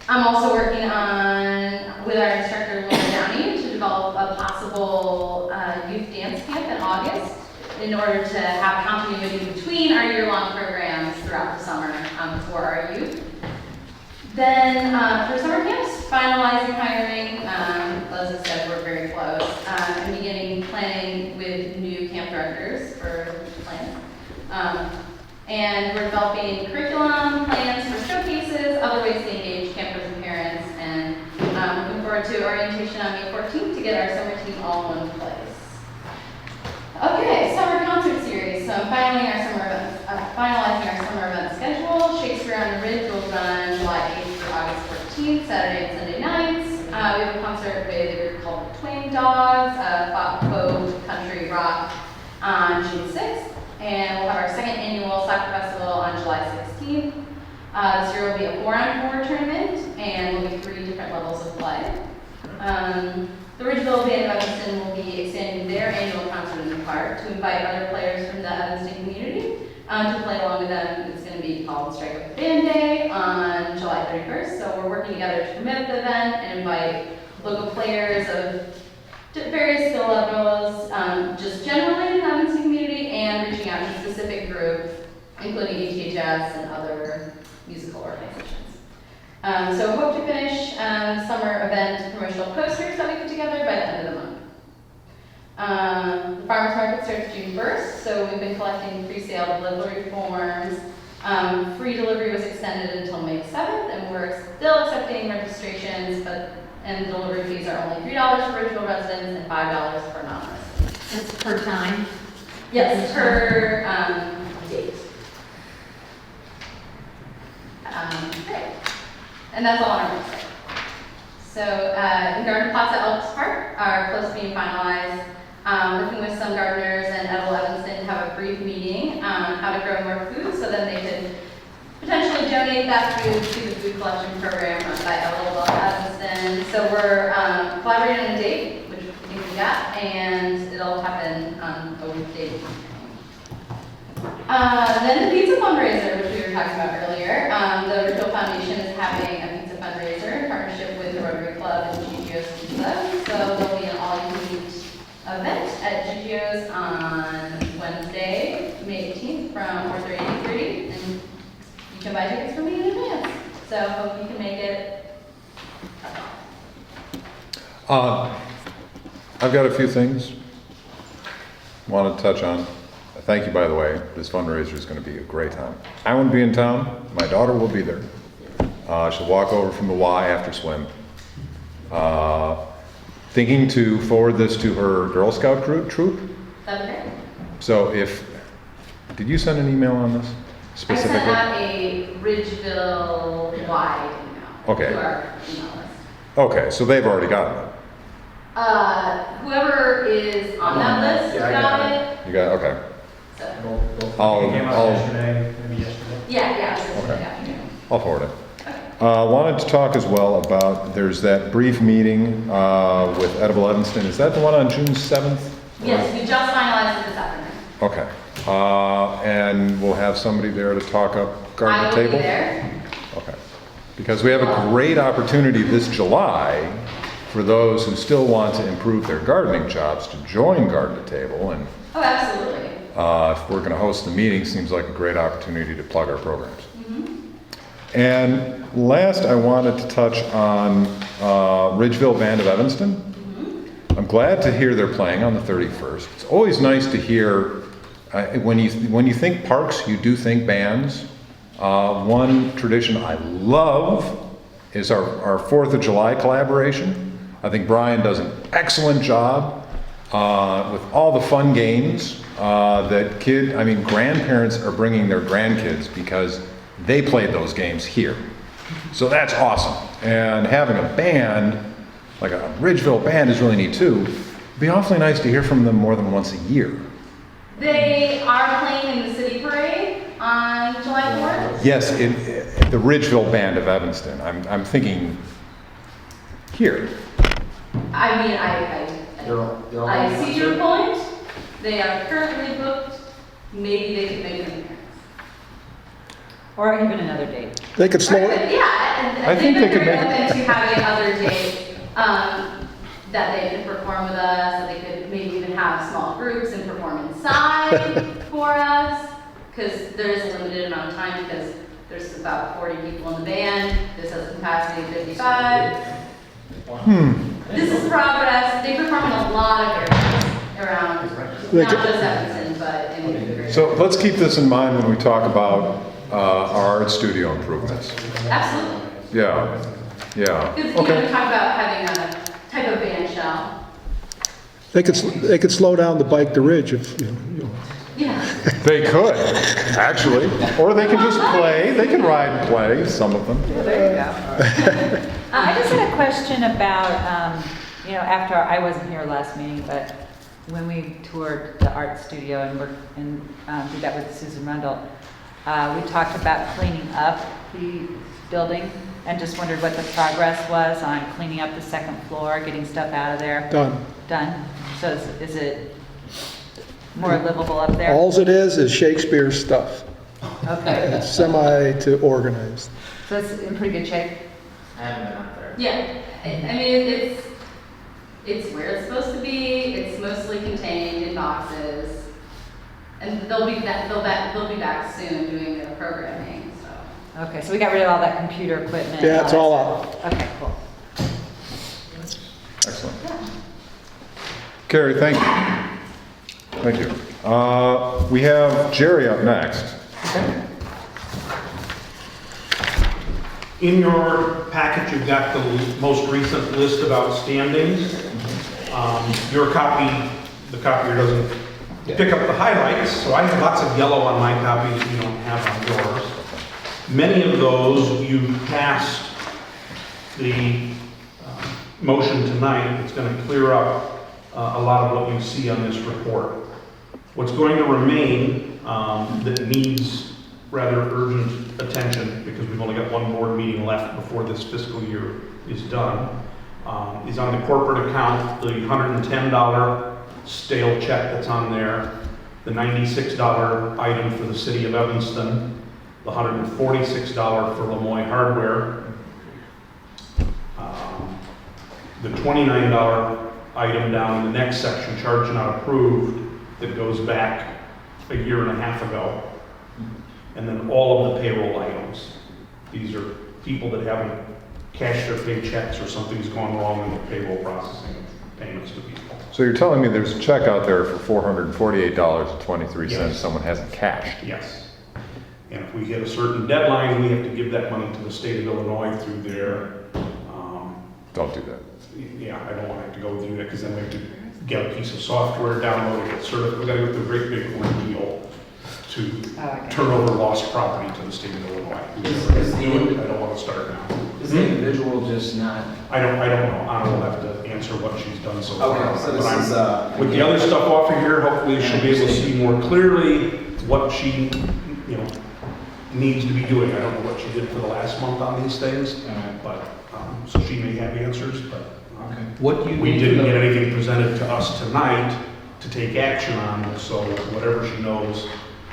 Speaker 10: I'm also working on, with our instructor Laura Downey, to develop a possible youth dance camp in August in order to have continuity between our year-long programs throughout the summer for our youth. Then for summer camps, finalizing hiring, as I said, we're very close, and beginning planning with new camp directors for plans. And we're developing curriculum plans for showcases, other ways to engage campers and parents, and looking forward to orientation on May 14th to get our summer team all in one place. Okay, summer concert series. So I'm finalizing our summer event schedule. Shakespeare on the Ridge will run July 8th through August 14th, Saturday and Sunday nights. We have a concert with a group called the Twang Dogs, folk country rock, on June 6th. And we'll have our second annual soccer festival on July 16th. This year will be a 4-on-4 tournament, and will be 3 different levels of play. The Ridgeville Band of Evanston will be extending their annual concert in the park to invite other players from the Evanston community to play along with them. It's going to be called Strike Up the Band Day on July 31st. So we're working together to promote the event and invite local players of various skill levels, just generally in the Evanston community, and reaching out to specific groups, including ETHS and other musical organizations. So we hope to finish summer event promotional posters that we put together by the end of the month. The farmers market starts June 1st, so we've been collecting pre-sale delivery forms. Free delivery was extended until May 7th, and we're still accepting registrations, and delivery fees are only $3 for Ridgeville residents and $5 for non-residents.
Speaker 6: That's per time?
Speaker 10: Yes, per date. Great. And that's all on our website. So in garden plots at Elks Park are close to being finalized. Working with some gardeners and Edible Evanston to have a brief meeting on how to grow more food so that they could potentially donate that food to the food collection program run by Edible Evanston. So we're collaborating on a date, which I think we got, and it'll happen on a weekday. Then the pizza fundraiser, which we were talking about earlier. The Ridgeville Foundation is having a pizza fundraiser in partnership with the Rotary Club and Giglio's Pizza. So there'll be an all-you-can-eat event at Giglio's on Wednesday, May 18th from 4:30 to 8:30, and you can buy tickets from me in advance. So hope you can make it.
Speaker 1: I've got a few things I want to touch on. Thank you, by the way. This fundraiser is going to be a great time. I won't be in town. My daughter will be there. She'll walk over from the Y after swim. Thinking to forward this to her Girl Scout troop.
Speaker 10: That'd be great.
Speaker 1: So did you send an email on this
Speaker 10: I
Speaker 1: specifically?
Speaker 10: sent out a Ridgeville-wide email
Speaker 1: Okay.
Speaker 10: to our email list.
Speaker 1: Okay, so they've already gotten it.
Speaker 10: Whoever is on that list
Speaker 4: Yeah, I
Speaker 10: got
Speaker 4: got
Speaker 10: it.
Speaker 1: You got, okay.
Speaker 10: So,
Speaker 1: I'll-
Speaker 4: It came out
Speaker 1: I'll-
Speaker 4: yesterday, maybe yesterday.
Speaker 10: yeah, it's just
Speaker 1: Okay.
Speaker 10: afternoon.
Speaker 1: I'll forward it. Wanted to talk as well about, there's that brief meeting with Edible Evanston. Is that the one on June 7th?
Speaker 10: Yes, we just finalized it this afternoon.
Speaker 1: Okay. And we'll have somebody there to talk up garden
Speaker 10: I
Speaker 1: to
Speaker 10: will
Speaker 1: table?
Speaker 10: be there.
Speaker 1: Okay. Because we have a great opportunity this July for those who still want to improve their gardening jobs to join Garden to Table. And
Speaker 10: Oh, absolutely.
Speaker 1: if we're going to host the meeting, seems like a great opportunity to plug our programs. And last, I wanted to touch on Ridgeville Band of Evanston. I'm glad to hear they're playing on the 31st. It's always nice to hear, when you think parks, you do think bands. One tradition I love is our 4th of July collaboration. I think Brian does an excellent job with all the fun games that grandparents are bringing their grandkids because they played those games here. So that's awesome. And having a band, like a Ridgeville band, is really neat too. It'd be awfully nice to hear from them more than once a year.
Speaker 10: They are playing in the city parade on July 4th.
Speaker 1: Yes, the Ridgeville Band of Evanston. I'm thinking here.
Speaker 10: I mean, I see your point. They are currently booked. Maybe they could make an appearance.
Speaker 8: Or even another date.
Speaker 9: They could slow it.
Speaker 10: Yeah, and
Speaker 1: I think they could make
Speaker 10: it to having other dates that they could perform with us, that they could maybe even have small groups and perform inside for us, because there is a limited amount of time because there's about 40 people in the band. This has a capacity of 55. This is progress. They perform in a lot of areas around, not just Evanston, but in.
Speaker 1: So let's keep this in mind when we talk about our art studio improvements.
Speaker 10: Absolutely.
Speaker 1: Yeah, yeah.
Speaker 10: Because we talk about having a type of band shell.
Speaker 9: They could slow down the Bike to Ridge if, you know.
Speaker 10: Yeah.
Speaker 1: They could, actually. Or they can just play. They can ride and play, some of them.
Speaker 8: There you go. I just had a question about, after, I wasn't here last meeting, but when we toured the art studio and worked and did that with Susan Rundle, we talked about cleaning up the building and just wondered what the progress was on cleaning up the second floor, getting stuff out of there. Done. So is it more livable up there?
Speaker 9: Alls it is Shakespeare stuff.
Speaker 8: Okay.
Speaker 9: It's semi to organized.
Speaker 8: So it's in pretty good shape?
Speaker 3: I haven't been out there.
Speaker 10: Yeah. I mean, it's where it's supposed to be. It's mostly contained in boxes. And they'll be back soon doing their programming, so.
Speaker 8: Okay, so we got rid of all that computer equipment.
Speaker 9: Yeah, it's all
Speaker 8: that
Speaker 9: out.
Speaker 8: stuff. Okay, cool.
Speaker 1: Excellent. Carrie, thank you. Thank you. We have Jerry up next.
Speaker 7: In your package, you've got the most recent list of outstandings. Your copy, the copier doesn't pick up the highlights, so I have lots of yellow on my copy that you don't have on yours. Many of those you passed the motion tonight. It's going to clear up a lot of what you see on this report. What's going to remain that needs rather urgent attention, because we've only got one board meeting left before this fiscal year is done, is on the corporate account, the $110 stale check that's on there, the $96 item for the city of Evanston, the $146 for Lemoy Hardware, the $29 item down in the next section, charge not approved, that goes back a year and a half ago, and then all of the payroll items. These are people that haven't cashed their paychecks or something's gone wrong in the payroll processing of payments to people.
Speaker 1: So you're telling me there's a check out there for $448.23
Speaker 7: Yes.
Speaker 1: someone hasn't cashed?
Speaker 7: Yes. And if we hit a certain deadline, we have to give that money to the state of Illinois through their,
Speaker 1: Don't do that.
Speaker 7: yeah, I don't want to have to go through that, because then we have to get a piece of software downloaded, get certified, we gotta go through a great big ordeal to turn over lost property to the state of Illinois. I don't want to start now.
Speaker 2: Is the individual just not?
Speaker 7: I don't know. Anna will have to answer what she's done so far.
Speaker 2: Okay, so this
Speaker 7: But I'm-
Speaker 2: is,
Speaker 7: With the other stuff off of here, hopefully she'll be able to see more clearly what she, needs to be doing. I don't know what she did for the last month on these things, but, so she may have answers, but
Speaker 2: Okay.
Speaker 5: What do you
Speaker 7: we
Speaker 5: need
Speaker 7: didn't
Speaker 5: to
Speaker 7: get
Speaker 5: know?
Speaker 7: anything presented to us tonight to take action on, so whatever she knows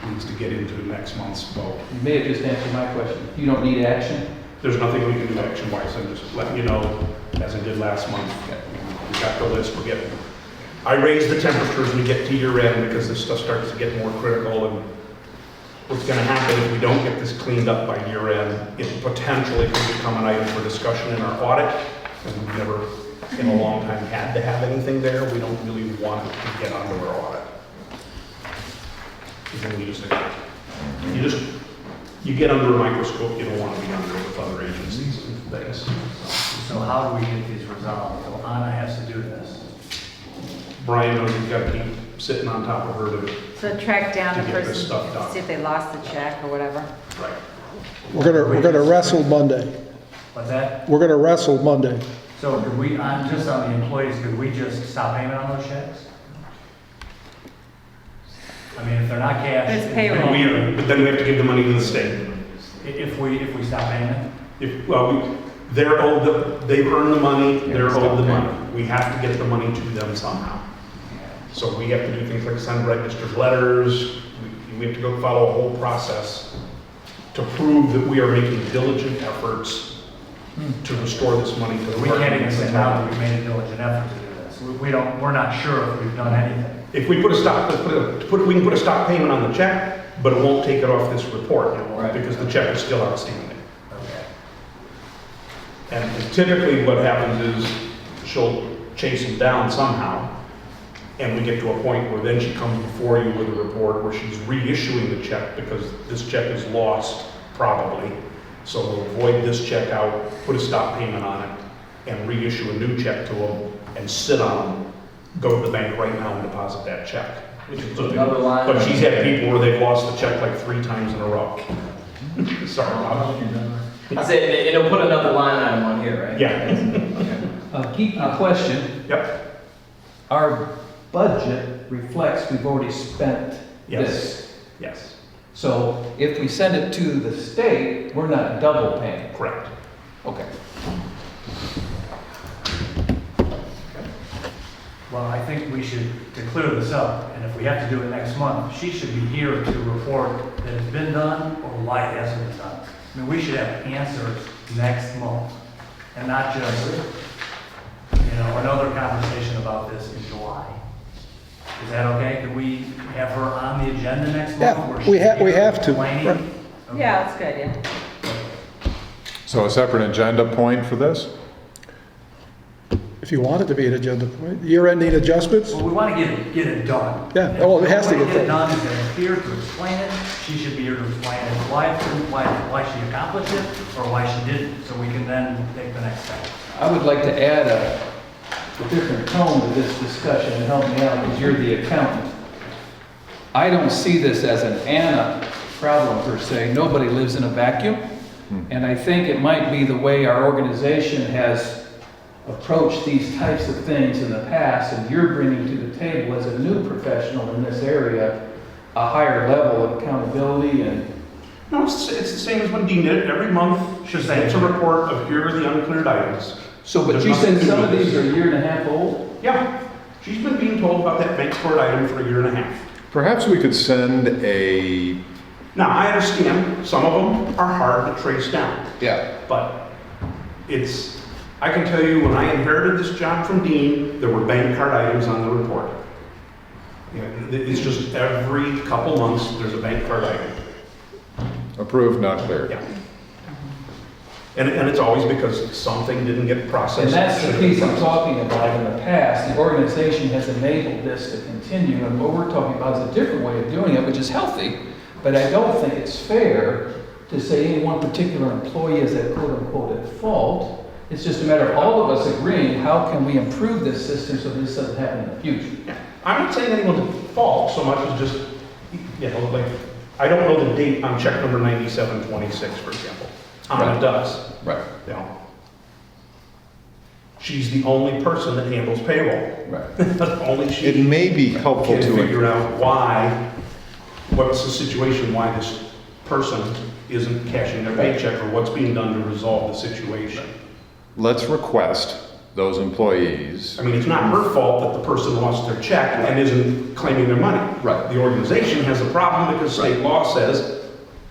Speaker 7: needs to get into next month's vote.
Speaker 5: You may have just answered my question. You don't need action?
Speaker 7: There's nothing we can do action-wise, I'm just letting you know, as I did last month. We got the list, we're getting, I raise the temperatures when we get to year end, because this stuff starts to get more critical, and what's gonna happen if we don't get this cleaned up by year end, it potentially could become an item for discussion in our audit. And we've never, in a long time, had to have anything there. We don't really want it to get under our audit. Because then you get under a microscope, you don't want to be under with other agencies and things.
Speaker 4: So how do we get these resolved? So Anna has to do this.
Speaker 7: Brian knows he's got to keep sitting on top of her to,
Speaker 8: So track down the
Speaker 7: To get this
Speaker 8: person,
Speaker 7: stuff done.
Speaker 8: see if they lost the check or whatever.
Speaker 7: right.
Speaker 9: We're gonna wrestle Monday.
Speaker 4: What's that?
Speaker 9: We're gonna wrestle Monday.
Speaker 4: So could we, just on the employees, could we just stop payment on those checks? I mean, if they're not cash.
Speaker 8: There's payroll.
Speaker 7: But then we have to give the money to the state.
Speaker 4: If we stop payment?
Speaker 7: They're owed they've earned the money, they're owed the money. We have to get the money to them somehow. So we have to do things like send registered letters, we have to go follow a whole process to prove that we are making diligent efforts to restore this money to the.
Speaker 4: We can't even say now that we made a diligent effort to do this. We're not sure if we've done anything.
Speaker 7: If we put a stop, we can put a stop payment on the check, but it won't take it off this report, because the check is still outstanding.
Speaker 4: Okay.
Speaker 7: And typically what happens is she'll chase him down somehow, and we get to a point where then she comes before you with a report where she's reissuing the check because this check is lost, probably. So we'll void this check out, put a stop payment on it, and reissue a new check to them, and sit on them, go to the bank right now and deposit that check.
Speaker 2: Another line.
Speaker 7: But she's had people where they've lost the check like 3 times in a row. Sorry, Bob.
Speaker 2: I said, and it'll put another line item on here, right?
Speaker 7: Yeah.
Speaker 5: Geeky question.
Speaker 7: Yep.
Speaker 5: Our budget reflects we've already spent
Speaker 7: Yes.
Speaker 5: this.
Speaker 7: Yes.
Speaker 5: So if we send it to the state, we're not double paying.
Speaker 7: Correct.
Speaker 5: Okay.
Speaker 4: Well, I think we should, to clear this up, and if we have to do it next month, she should be here to report that it's been done or why it hasn't been done. I mean, we should have answers next month, and not just, another conversation about this in July. Is that okay? Can we have her on the agenda next month?
Speaker 9: Yeah,
Speaker 4: where
Speaker 9: we
Speaker 4: she's
Speaker 9: ha- we
Speaker 4: here
Speaker 9: have to,
Speaker 4: explaining?
Speaker 9: right.
Speaker 4: Okay.
Speaker 8: Yeah, that's good, yeah.
Speaker 1: So a separate agenda point for this?
Speaker 9: If you want it to be an agenda point. Year-ending adjustments?
Speaker 4: Well, we want to get it done.
Speaker 9: Yeah, oh, it has to
Speaker 4: If we
Speaker 9: get
Speaker 4: get it
Speaker 9: done.
Speaker 4: done, is that here to explain it, she should be here to explain it, why she accomplished it, or why she didn't, so we can then take the next step.
Speaker 5: I would like to add a different tone to this discussion and help me out because you're the accountant. I don't see this as an Anna problem per se. Nobody lives in a vacuum. And I think it might be the way our organization has approached these types of things in the past, and you're bringing to the table as a new professional in this area a higher level of accountability and
Speaker 7: No, it's the same as when Dean did it. Every month, she gets a report of here are the uncleared items.
Speaker 5: so, but
Speaker 7: There's
Speaker 5: you said
Speaker 7: nothing
Speaker 5: some
Speaker 7: new
Speaker 5: of
Speaker 7: with
Speaker 5: these
Speaker 7: this.
Speaker 5: are a year and a half old?
Speaker 7: Yeah, she's been being told about that bank stored item for a year and a half.
Speaker 1: Perhaps we could send a,
Speaker 7: Now, I understand some of them are hard to trace down,
Speaker 5: Yeah.
Speaker 7: but I can tell you when I inherited this job from Dean, there were bank card items on the report. It's just every couple months, there's a bank card item.
Speaker 1: approved, not cleared.
Speaker 7: Yeah. And it's always because something didn't get processed.
Speaker 5: And that's the piece I'm talking about in the past. The organization has enabled this to continue, and what we're talking about is a different way of doing it, which is healthy. But I don't think it's fair to say any one particular employee is at quote-unquote at fault. It's just a matter of all of us agreeing, how can we improve this system so this doesn't happen in the future?
Speaker 7: Yeah. I'm not saying anyone's at fault so much as just, like, I don't know the date on check number 9726, for example. Anna
Speaker 5: Right.
Speaker 7: does.
Speaker 5: Right,
Speaker 7: She's the only person that handles payroll.
Speaker 5: right.
Speaker 7: Only she
Speaker 1: It may be helpful
Speaker 7: can
Speaker 1: to,
Speaker 7: figure out what's the situation, why this person isn't cashing their paycheck, or what's being done to resolve the situation.
Speaker 1: let's request those employees.
Speaker 7: I mean, it's not her fault that the person lost their check and isn't claiming their money.
Speaker 5: Right.
Speaker 7: The organization has a problem because state law says,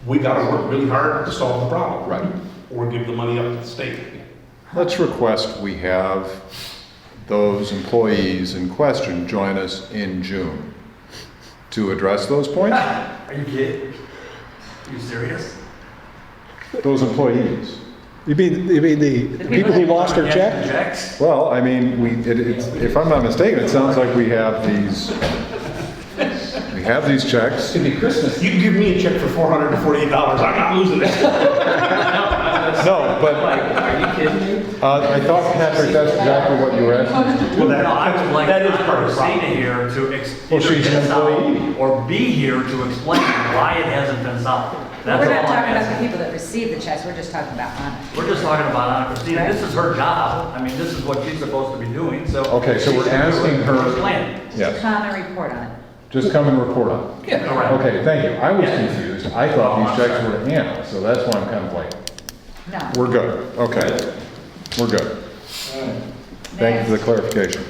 Speaker 7: we gotta work really hard to solve the problem.
Speaker 1: Right.
Speaker 7: Or give the money up to the state.
Speaker 1: Let's request we have those employees in question join us in June to address those points.
Speaker 4: Are you kidding? You serious?
Speaker 1: Those employees.
Speaker 9: You mean the people who lost their check?
Speaker 4: Checks?
Speaker 1: Well, I mean, if I'm not mistaken, it sounds like we have these checks.
Speaker 5: Could be Christmas.
Speaker 7: You can give me a check for $448, I'm not losing it.
Speaker 1: No, but
Speaker 2: Are you kidding me?
Speaker 1: I thought, Patrick, that's exactly what you were asking.
Speaker 7: Well,
Speaker 4: No, I would like
Speaker 7: that is part of the
Speaker 4: Christina
Speaker 7: problem.
Speaker 4: here to
Speaker 1: Well,
Speaker 4: either
Speaker 1: she's
Speaker 4: get
Speaker 1: an
Speaker 4: us out
Speaker 1: employee.
Speaker 4: or be here to explain why it hasn't been solved. That's
Speaker 8: We're
Speaker 4: all
Speaker 8: not
Speaker 4: I'm
Speaker 8: talking about the
Speaker 4: asking.
Speaker 8: people that receive the checks, we're just talking about Anna.
Speaker 4: We're just talking about Anna Christina. This is her job. I mean, this is what she's supposed to be doing, so.
Speaker 1: Okay, so we're
Speaker 4: she should do
Speaker 1: asking
Speaker 4: it.
Speaker 1: her-
Speaker 4: Explain.
Speaker 1: Yes,
Speaker 8: Come and report on it.
Speaker 1: just come and report on it.
Speaker 5: Yeah.
Speaker 4: Correct.
Speaker 1: Okay, thank you. I was
Speaker 4: Yeah.
Speaker 1: confused. I thought these checks were to Anna, so that's why I'm kind of like,
Speaker 8: No.
Speaker 1: we're good. Okay, we're good. Thank you for the clarification.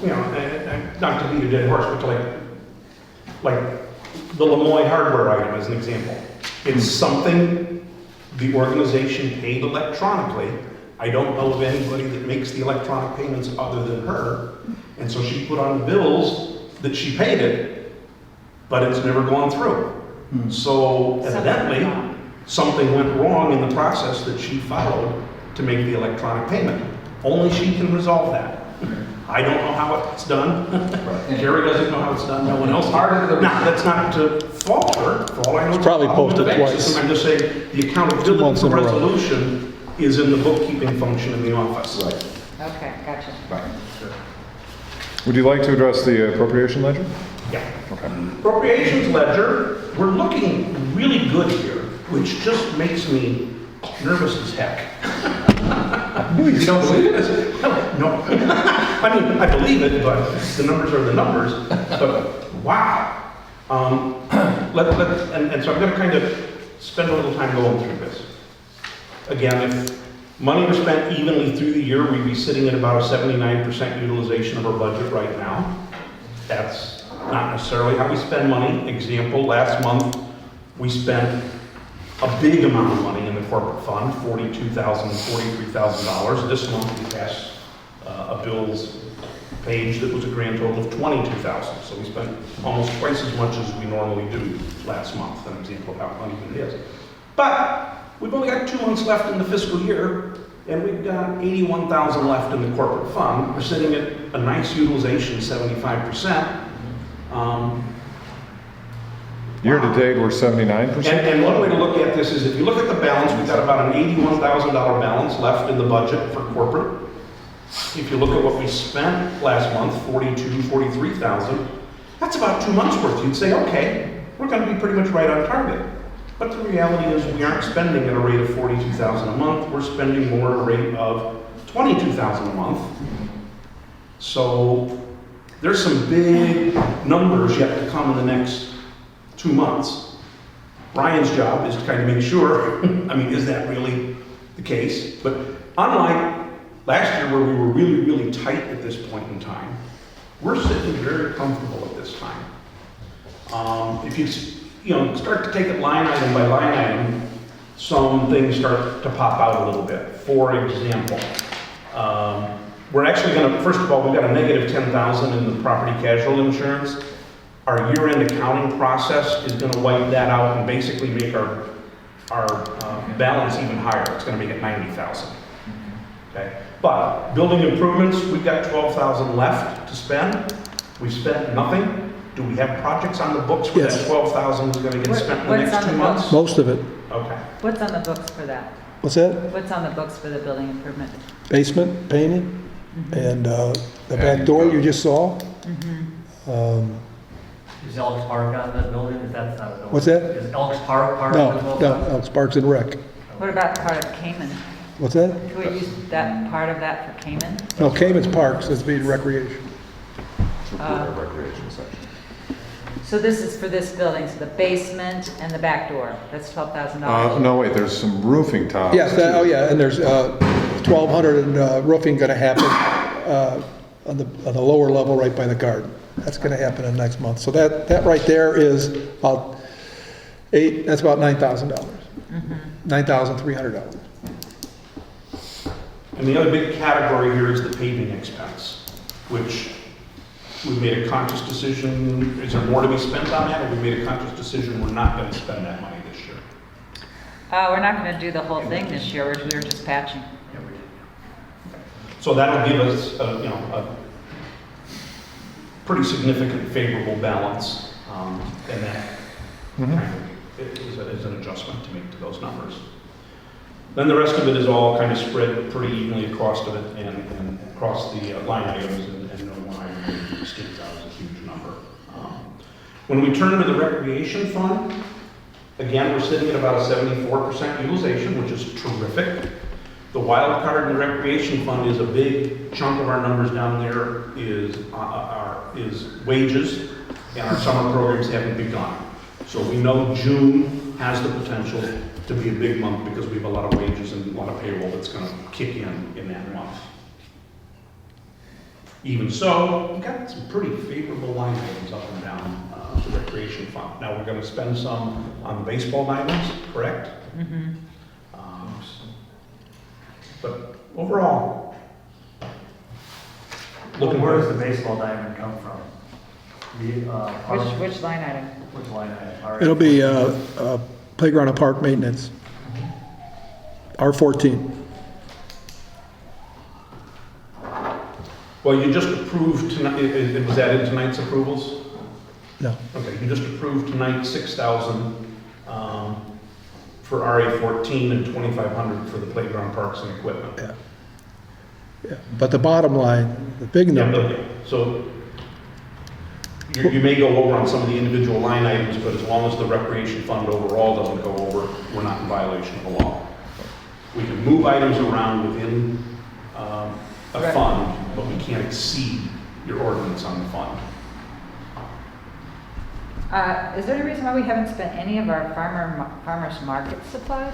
Speaker 7: You know, and not to beat a dead horse, but to like the Lemoy hardware item as an example. It's something the organization paid electronically. I don't know of anybody that makes the electronic payments other than her. And so she put on the bills that she paid it, but it's never gone through. So evidently, something went wrong in the process that she followed to make the electronic payment. Only she can resolve that. I don't know how it's done. Jerry doesn't know how it's done, no one else. Now, that's not to fault her, for all I know. It's
Speaker 9: Probably
Speaker 7: a problem with the
Speaker 9: posted
Speaker 7: bank
Speaker 9: twice.
Speaker 7: system. I'm just saying, the
Speaker 9: 2
Speaker 7: accountability
Speaker 9: months
Speaker 7: for
Speaker 9: in a row.
Speaker 7: resolution is in the bookkeeping function in the office.
Speaker 8: Okay, gotcha.
Speaker 1: Would you like to address the appropriation ledger?
Speaker 7: Yeah.
Speaker 1: Okay.
Speaker 7: Appropriations ledger, we're looking really good here, which just makes me nervous as heck.
Speaker 5: You don't believe it?
Speaker 7: No. I mean, I believe it, but the numbers are the numbers. But wow. And so I'm going to kind of spend a little time going through this. Again, if money was spent evenly through the year, we'd be sitting at about a 79% utilization of our budget right now. That's not necessarily how we spend money. Example, last month, we spent a big amount of money in the corporate fund, $42,000, $43,000. This month, we passed a bills page that was a grand total of $22,000. So we spent almost twice as much as we normally do last month, an example of how uneven it is. But we've only got 2 months left in the fiscal year, and we've got 81,000 left in the corporate fund. We're sitting at a nice utilization, 75%.
Speaker 1: Year to date, we're 79%?
Speaker 7: And one way to look at this is if you look at the balance, we've got about an $81,000 balance left in the budget for corporate. If you look at what we spent last month, $43,000, that's about 2 months worth. You'd say, okay, we're going to be pretty much right on target. But the reality is we aren't spending at a rate of $42,000 a month. We're spending more at a rate of $22,000 a month. So there's some big numbers yet to come in the next 2 months. Brian's job is to kind of make sure, I mean, is that really the case? But unlike last year where we were really, really tight at this point in time, we're sitting very comfortable at this time. If you start to take it line item by line item, some things start to pop out a little bit. For example, we're actually going to, first of all, we've got a negative 10,000 in the property casualty insurance. Our year-end accounting process is going to wipe that out and basically make our balance even higher. It's going to make it 90,000. Okay. But building improvements, we've got 12,000 left to spend. We've spent nothing. Do we have projects on the books where
Speaker 9: Yes.
Speaker 7: that 12,000 is going to get spent in the
Speaker 8: What's
Speaker 7: next
Speaker 8: on
Speaker 7: 2
Speaker 8: the
Speaker 7: months?
Speaker 9: Most of it.
Speaker 7: Okay.
Speaker 8: What's on the books for that?
Speaker 9: What's that?
Speaker 8: What's on the books for the building improvement?
Speaker 9: Basement painting, and the back door you just saw.
Speaker 4: Is Elks Park on that building? If that's not a building.
Speaker 9: What's that?
Speaker 4: Is Elks Park part
Speaker 9: No,
Speaker 4: of the building?
Speaker 9: no, Sparks and Rec.
Speaker 8: What about part of Cayman?
Speaker 9: What's that?
Speaker 8: Can we use that part of that for Cayman?
Speaker 9: No, Cayman's Parks, it's being recreation.
Speaker 1: Recreation section.
Speaker 8: So this is for this building, so the basement and the back door, that's $12,000?
Speaker 1: No, wait, there's some roofing tiles.
Speaker 9: Yes, oh yeah, and there's 1,200 in roofing gonna happen on the lower level right by the garden. That's gonna happen in next month. So that right there is about that's about $9,000. $9,300.
Speaker 7: And the other big category here is the paving expense, which we've made a conscious decision, is there more to be spent on that, or we made a conscious decision we're not gonna spend that money this year?
Speaker 8: We're not gonna do the whole thing this year, we're just patching.
Speaker 4: Yeah, we did.
Speaker 7: So that'll give us, a pretty significant favorable balance, and that kind of is an adjustment to make to those numbers. Then the rest of it is all kind of spread pretty evenly across of it and across the line items, and no one item really stands out as a huge number. When we turn to the recreation fund, again, we're sitting at about a 74% utilization, which is terrific. The wild card in the recreation fund is a big chunk of our numbers down there is wages, and our summer programs haven't begun. So we know June has the potential to be a big month because we have a lot of wages and a lot of payroll that's going to kick in that month. Even so, we've got some pretty favorable line items up and down the recreation fund. Now, we're going to spend some on the baseball items, correct?
Speaker 8: Mm-hmm.
Speaker 7: But overall,
Speaker 4: Where does the baseball diamond come from?
Speaker 8: Which line item?
Speaker 4: Which line item?
Speaker 9: It'll be playground and park maintenance. R14.
Speaker 7: well, you just approved tonight, was that in tonight's approvals?
Speaker 9: No.
Speaker 7: Okay, you just approved tonight 6,000 for RA14 and 2,500 for the playground parks and equipment.
Speaker 9: Yeah. Yeah. But the bottom line, the big
Speaker 7: Yeah,
Speaker 9: number,
Speaker 7: but- So you may go over on some of the individual line items, but as long as the recreation fund overall doesn't go over, we're not in violation of the law. We can move items around within a
Speaker 8: Right.
Speaker 7: fund, but we can't exceed your ordinance on the fund.
Speaker 8: Is there any reason why we haven't spent any of our farmer's market supplies?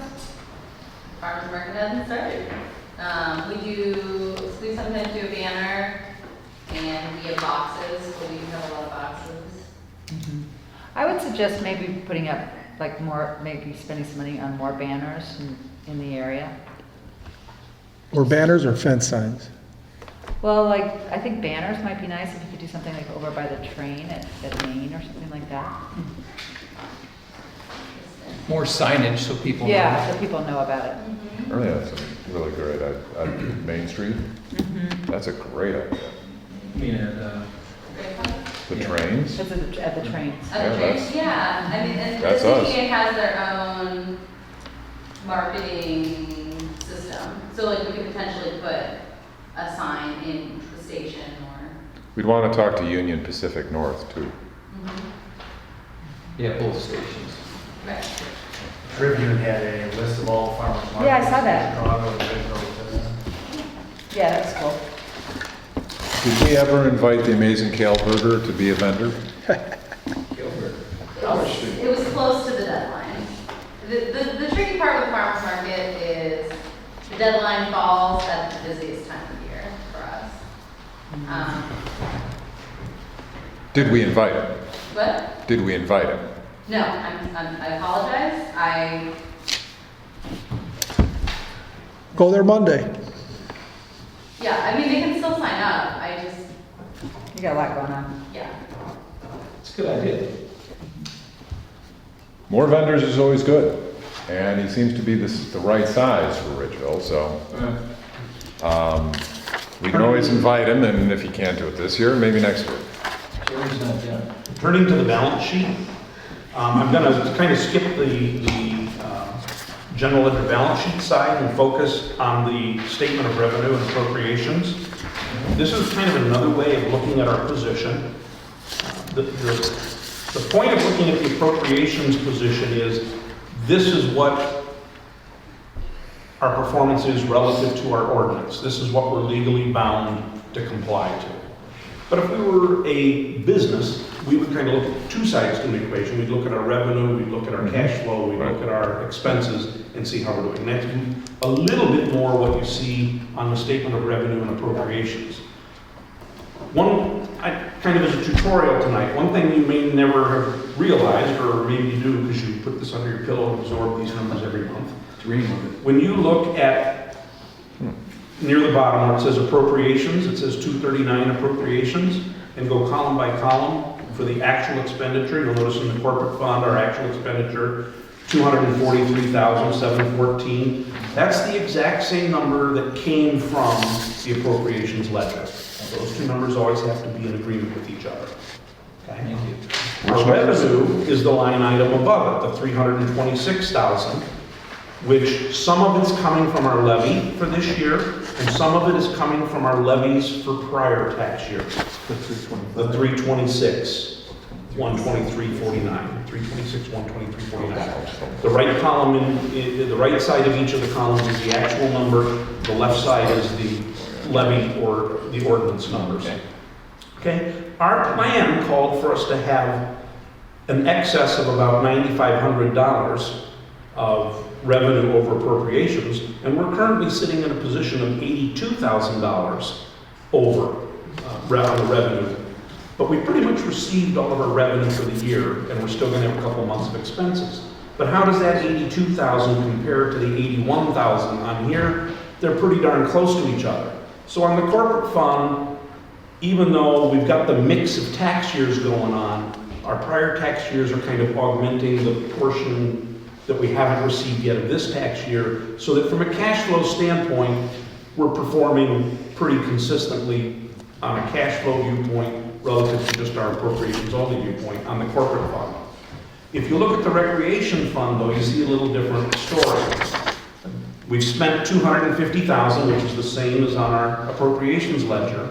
Speaker 10: Farmers market hasn't started. We sometimes do a banner, and we have boxes, but we have a lot of boxes.
Speaker 8: I would suggest maybe putting up like more, maybe spending some money on more banners in the area.
Speaker 9: or banners or fence signs.
Speaker 8: Well, like, I think banners might be nice if you could do something like over by the train at Maine or something like that.
Speaker 5: More signage so people know.
Speaker 8: Yeah, so people know about it.
Speaker 1: I think that's a really great idea. Main Street, that's a great idea. The trains,
Speaker 8: It's at the trains.
Speaker 1: Yeah, that's-
Speaker 10: Yeah, I mean, and
Speaker 1: That's
Speaker 10: the
Speaker 1: us.
Speaker 10: CTA has their own marketing system. So like we could potentially put a sign in the station or.
Speaker 1: we'd want to talk to Union Pacific North too.
Speaker 5: Yeah, both stations.
Speaker 10: Right.
Speaker 4: Tribune had a list of all farmers markets.
Speaker 8: Yeah, I saw that.
Speaker 4: in Chicago, and Ridgeville,
Speaker 8: Yeah, that's cool.
Speaker 1: Did we ever invite the amazing Kale Burger to be a vendor?
Speaker 10: It was close to the deadline. The tricky part with farmers market is the deadline falls at the busiest time of year for us.
Speaker 1: Did we invite him?
Speaker 10: But,
Speaker 1: Did we invite him?
Speaker 10: no, I apologize.
Speaker 9: Go there Monday.
Speaker 10: Yeah, I mean, they can still sign up.
Speaker 8: You got a lot going on.
Speaker 10: Yeah.
Speaker 2: It's a good idea.
Speaker 1: More vendors is always good, and he seems to be the right size for Ridgeville, so. We can always invite him, and if he can't do it this year, maybe next year.
Speaker 7: Turning to the balance sheet, I'm going to kind of skip the general ledger balance sheet side and focus on the statement of revenue and appropriations. This is kind of another way of looking at our position. The point of looking at the appropriations position is this is what our performance is relative to our ordinance. This is what we're legally bound to comply to. But if we were a business, we would kind of look at two sides to the equation. We'd look at our revenue, we'd look at our cash flow, we'd look at our expenses and see how we're doing. That's a little bit more what you see on the statement of revenue and appropriations. Kind of as a tutorial tonight, one thing you may never have realized, or maybe you do because you put this under your pillow and absorb these numbers every month.
Speaker 5: Dream of it.
Speaker 7: When you look at near the bottom where it says appropriations, it says 239 appropriations, and go column by column for the actual expenditure. You'll notice in the corporate fund, our actual expenditure, $243,714. That's the exact same number that came from the appropriations ledger. Those two numbers always have to be in agreement with each other. Okay? Our revenue is the line item above it, the $326,000, which some of it's coming from our levy for this year, and some of it is coming from our levies for prior tax years. The 326, 123.49, 326, 123.49. The right column in the right side of each of the columns is the actual number. The left side is the levy or the ordinance numbers. Okay. Our plan called for us to have an excess of about $9,500 of revenue over appropriations, and we're currently sitting in a position of $82,000 over on the revenue. But we pretty much received all of our revenue for the year, and we're still going to have a couple months of expenses. But how does that $82,000 compare to the $81,000 on here? They're pretty darn close to each other. So on the corporate fund, even though we've got the mix of tax years going on, our prior tax years are kind of augmenting the portion that we haven't received yet of this tax year, so that from a cash flow standpoint, we're performing pretty consistently on a cash flow viewpoint relative to just our appropriations only viewpoint on the corporate fund. If you look at the recreation fund, though, you see a little different story. We've spent $250,000, which is the same as on our appropriations ledger,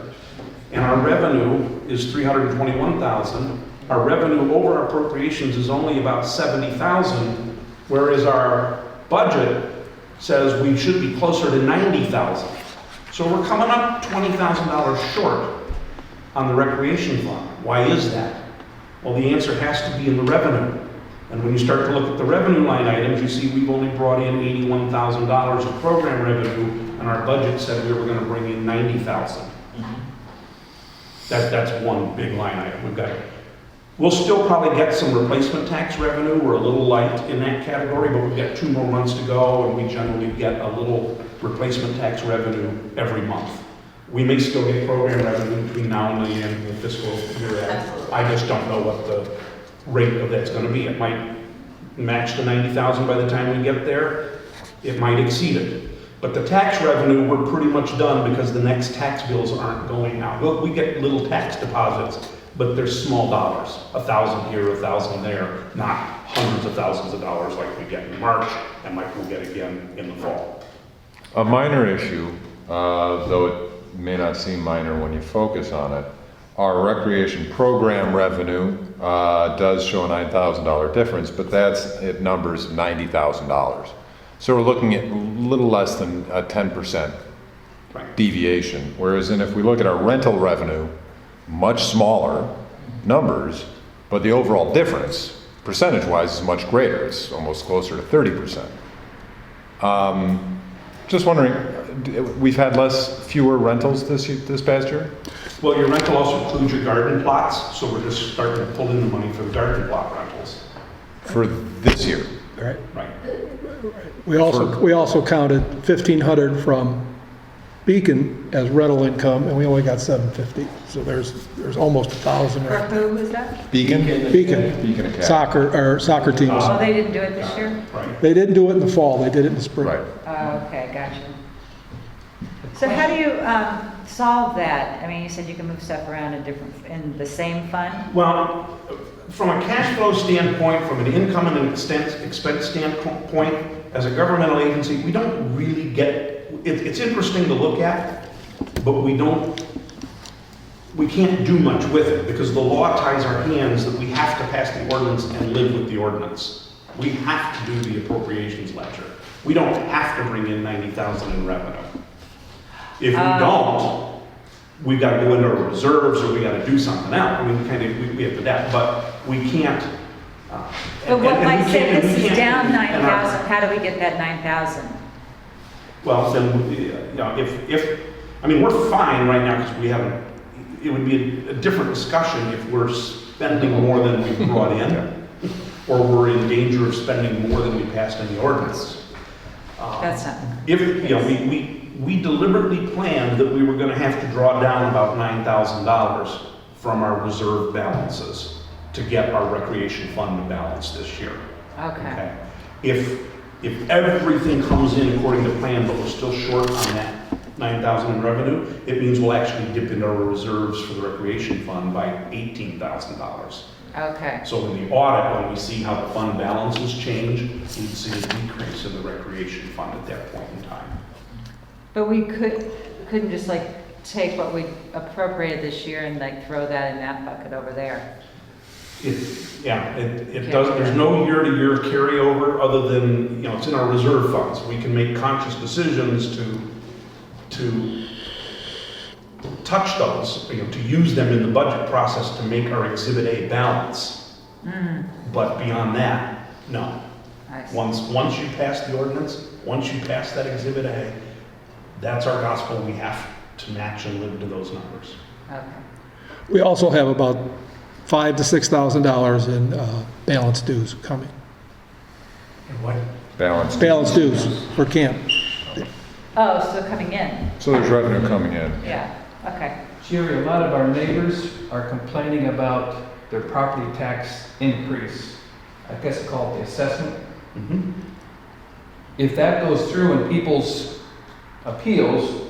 Speaker 7: and our revenue is $321,000. Our revenue over our appropriations is only about $70,000, whereas our budget says we should be closer to $90,000. So we're coming up $20,000 short on the recreation fund. Why is that? Well, the answer has to be in the revenue. And when you start to look at the revenue line items, you see we've only brought in $81,000 of program revenue, and our budget said we were going to bring in $90,000. That's one big line item. We'll still probably get some replacement tax revenue. We're a little light in that category, but we've got 2 more months to go, and we generally get a little replacement tax revenue every month. We may still get program revenue between now and the end of the fiscal year. I just don't know what the rate of that's going to be. It might match the $90,000 by the time we get there. It might exceed it. But the tax revenue, we're pretty much done because the next tax bills aren't going out. Well, we get little tax deposits, but they're small dollars, $1,000 here, $1,000 there, not hundreds of thousands of dollars like we get in March and like we'll get again in the fall.
Speaker 1: A minor issue, though it may not seem minor when you focus on it, our recreation program revenue does show a $9,000 difference, but it numbers $90,000. So we're looking at a little less than a 10% deviation. Whereas if we look at our rental revenue, much smaller numbers, but the overall difference, percentage-wise, is much greater. It's almost closer to 30%. Just wondering, we've had fewer rentals this past year?
Speaker 7: Well, your rental also includes your garden plots, so we're just starting to pull in the money for the garden plot rentals.
Speaker 1: For this year?
Speaker 9: Right.
Speaker 7: Right.
Speaker 9: We also counted 1,500 from Beacon as rental income, and we only got 750. So there's almost 1,000
Speaker 8: For
Speaker 9: there.
Speaker 8: who was that?
Speaker 1: Beacon?
Speaker 9: Beacon,
Speaker 1: Academy.
Speaker 9: soccer teams.
Speaker 8: Oh, they didn't do it this year?
Speaker 7: Right.
Speaker 9: They didn't do it in the fall, they did it in the spring.
Speaker 1: Right.
Speaker 8: Oh, okay, gotcha. So how do you solve that? I mean, you said you can move stuff around in the same fund?
Speaker 7: Well, from a cash flow standpoint, from an income and an expense standpoint, as a governmental agency, we don't really get, it's interesting to look at, but we can't do much with it because the law ties our hands that we have to pass the ordinance and live with the ordinance. We have to do the appropriations ledger. We don't have to bring in $90,000 in revenue. If we don't, we've got to go into our reserves or we got to do something else. I mean, we have to that, but we can't.
Speaker 8: But what might say this is down 9,000, how do we get that 9,000?
Speaker 7: Well, then, we're fine right now because we haven't, it would be a different discussion if we're spending more than we brought in, or we're in danger of spending more than we passed in the ordinance.
Speaker 8: That's not.
Speaker 7: If, we deliberately planned that we were gonna have to draw down about $9,000 from our reserve balances to get our recreation fund balance this year.
Speaker 8: Okay.
Speaker 7: If everything comes in according to plan, but we're still short on that 9,000 in revenue, it means we'll actually dip into our reserves for the recreation fund by $18,000.
Speaker 8: Okay.
Speaker 7: So in the audit, when we see how the fund balances change, we'd see a decrease in the recreation fund at that point in time.
Speaker 8: But we couldn't just like take what we appropriated this year and like throw that in that bucket over there.
Speaker 7: It does, there's no year-to-year carryover other than, it's in our reserve funds. We can make conscious decisions to touch those, to use them in the budget process to make our Exhibit A balance. But beyond that, no.
Speaker 8: I see.
Speaker 7: Once you pass the ordinance, once you pass that Exhibit A, that's our gospel. We have to match and live to those numbers.
Speaker 8: Okay.
Speaker 9: We also have about $5,000 to $6,000 in balance dues coming.
Speaker 4: And what,
Speaker 1: Balanced.
Speaker 9: Balance dues for camp.
Speaker 8: Oh, so coming in,
Speaker 1: So there's revenue coming in.
Speaker 8: yeah, okay.
Speaker 5: Jerry, a lot of our neighbors are complaining about their property tax increase. I guess it's called the assessment.
Speaker 7: Mhm.
Speaker 5: If that goes through and people's appeals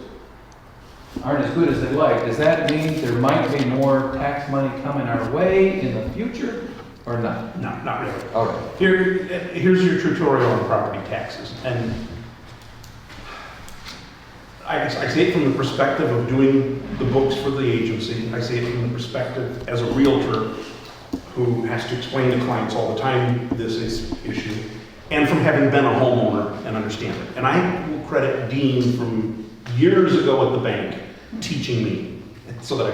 Speaker 5: aren't as good as they like, does that mean there might be more tax money coming our way in the future or not?
Speaker 7: No, not really.
Speaker 5: Okay.
Speaker 7: Here's your tutorial on property taxes. And I see it from the perspective of doing the books for the agency. I see it from the perspective as a realtor who has to explain to clients all the time this issue, and from having been a homeowner and understand it. And I will credit Dean from years ago at the bank teaching me so that I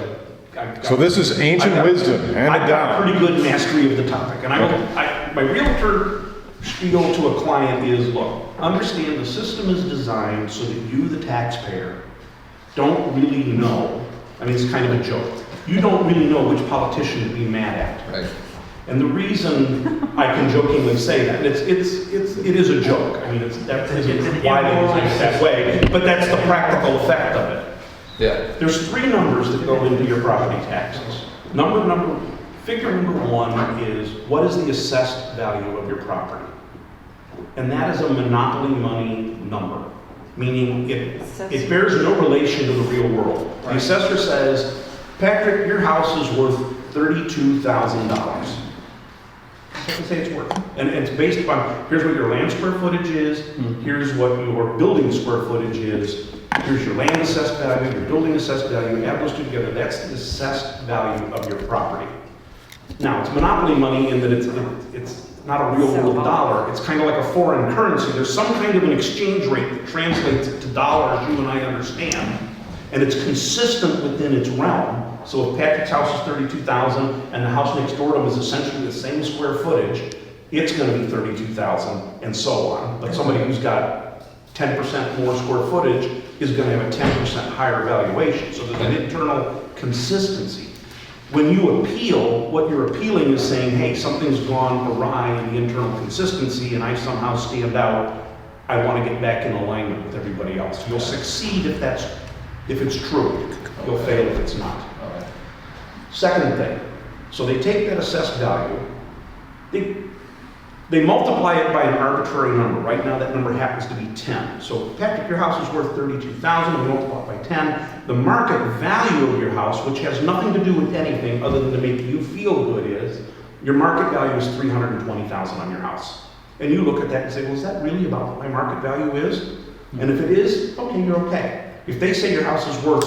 Speaker 7: got.
Speaker 1: So this is ancient wisdom, handed
Speaker 7: I've got
Speaker 1: down.
Speaker 7: pretty good mastery of the topic. And my realtor spiel to a client is, look, understand the system is designed so that you, the taxpayer, don't really know. I mean, it's kind of a joke. You don't really know which politician to be mad at.
Speaker 5: Right.
Speaker 7: And the reason I can jokingly say that, it is a joke. I mean, that's why they use it that way, but that's the practical effect of it.
Speaker 5: Yeah.
Speaker 7: There's three numbers that go into your property taxes. Figure number one is, what is the assessed value of your property? And that is a monopoly money number, meaning it bears no relation to the real world. The assessor says, Patrick, your house is worth $32,000. That's what they say it's worth. And it's based upon, here's what your land square footage is, here's what your building square footage is, here's your land assessed value, your building assessed value, add those two together, that's the assessed value of your property. Now, it's monopoly money in that it's not a real world dollar, it's kind of like a foreign currency. There's some kind of an exchange rate that translates it to dollars you and I understand, and it's consistent within its realm. So if Patrick's house is $32,000 and the house next door to him is essentially the same square footage, it's going to be $32,000 and so on. But somebody who's got 10% more square footage is going to have a 10% higher valuation. So there's an internal consistency. When you appeal, what you're appealing is saying, hey, something's gone awry in the internal consistency and I somehow stand out. I want to get back in alignment with everybody else. You'll succeed if it's true. You'll fail if it's not.
Speaker 5: All right.
Speaker 7: Second thing, so they take that assessed value, they multiply it by an arbitrary number. Right now that number happens to be 10. So Patrick, your house is worth $32,000, we multiply it by 10. The market value of your house, which has nothing to do with anything other than to make you feel good, is your market value is $320,000 on your house. And you look at that and say, well, is that really about what my market value is? And if it is, okay, you're okay. If they say your house is worth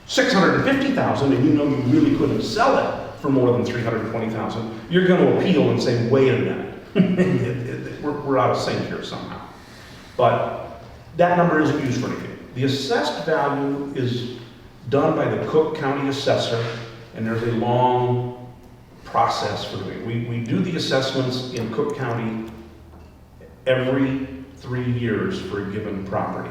Speaker 7: $650,000 and you know you really couldn't sell it for more than $320,000, you're going to appeal and say, wait a minute, we're out of sync here somehow. But that number isn't used for anything. The assessed value is done by the Cook County assessor, and there's a long process for doing it. We do the assessments in Cook County every 3 years for a given property.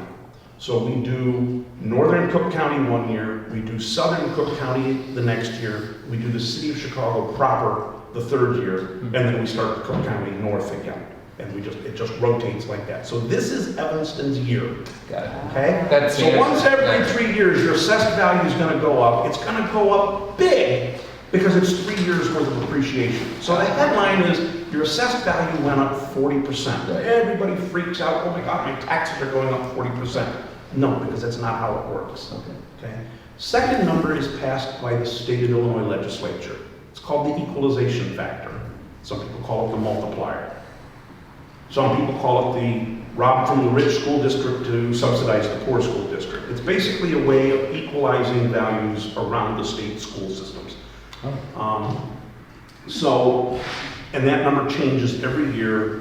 Speaker 7: So we do Northern Cook County 1 year, we do Southern Cook County the next year, we do the city of Chicago proper the 3rd year, and then we start Cook County North again. And it just rotates like that. So this is Evanston's year,
Speaker 5: Got it.
Speaker 7: okay?
Speaker 5: That's the
Speaker 7: So once
Speaker 5: answer.
Speaker 7: every 3 years, your assessed value is gonna go up. It's gonna go up big because it's 3 years worth of appreciation. So the headline is, your assessed value went up 40%. Everybody freaks out, oh my God, my taxes are going up 40%. No, because that's not how it works. Okay. Second number is passed by the state of Illinois legislature. It's called the equalization factor. Some people call it the multiplier. Some people call it the rob from the rich school district to subsidize the poor school district. It's basically a way of equalizing values around the state school systems. And that number changes every year.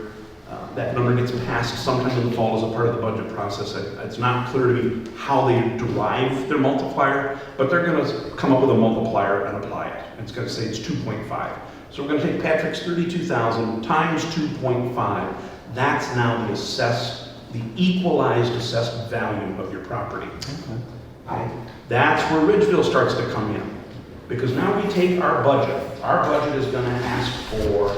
Speaker 7: That number gets passed sometime in the fall as a part of the budget process. It's not clear to me how they derive their multiplier, but they're going to come up with a multiplier and apply it. It's going to say it's 2.5. So we're going to take Patrick's 32,000 times 2.5. That's now the equalized assessed value of your property. Okay. That's where Ridgeville starts to come in. Because now we take our budget. Our budget is going to ask for,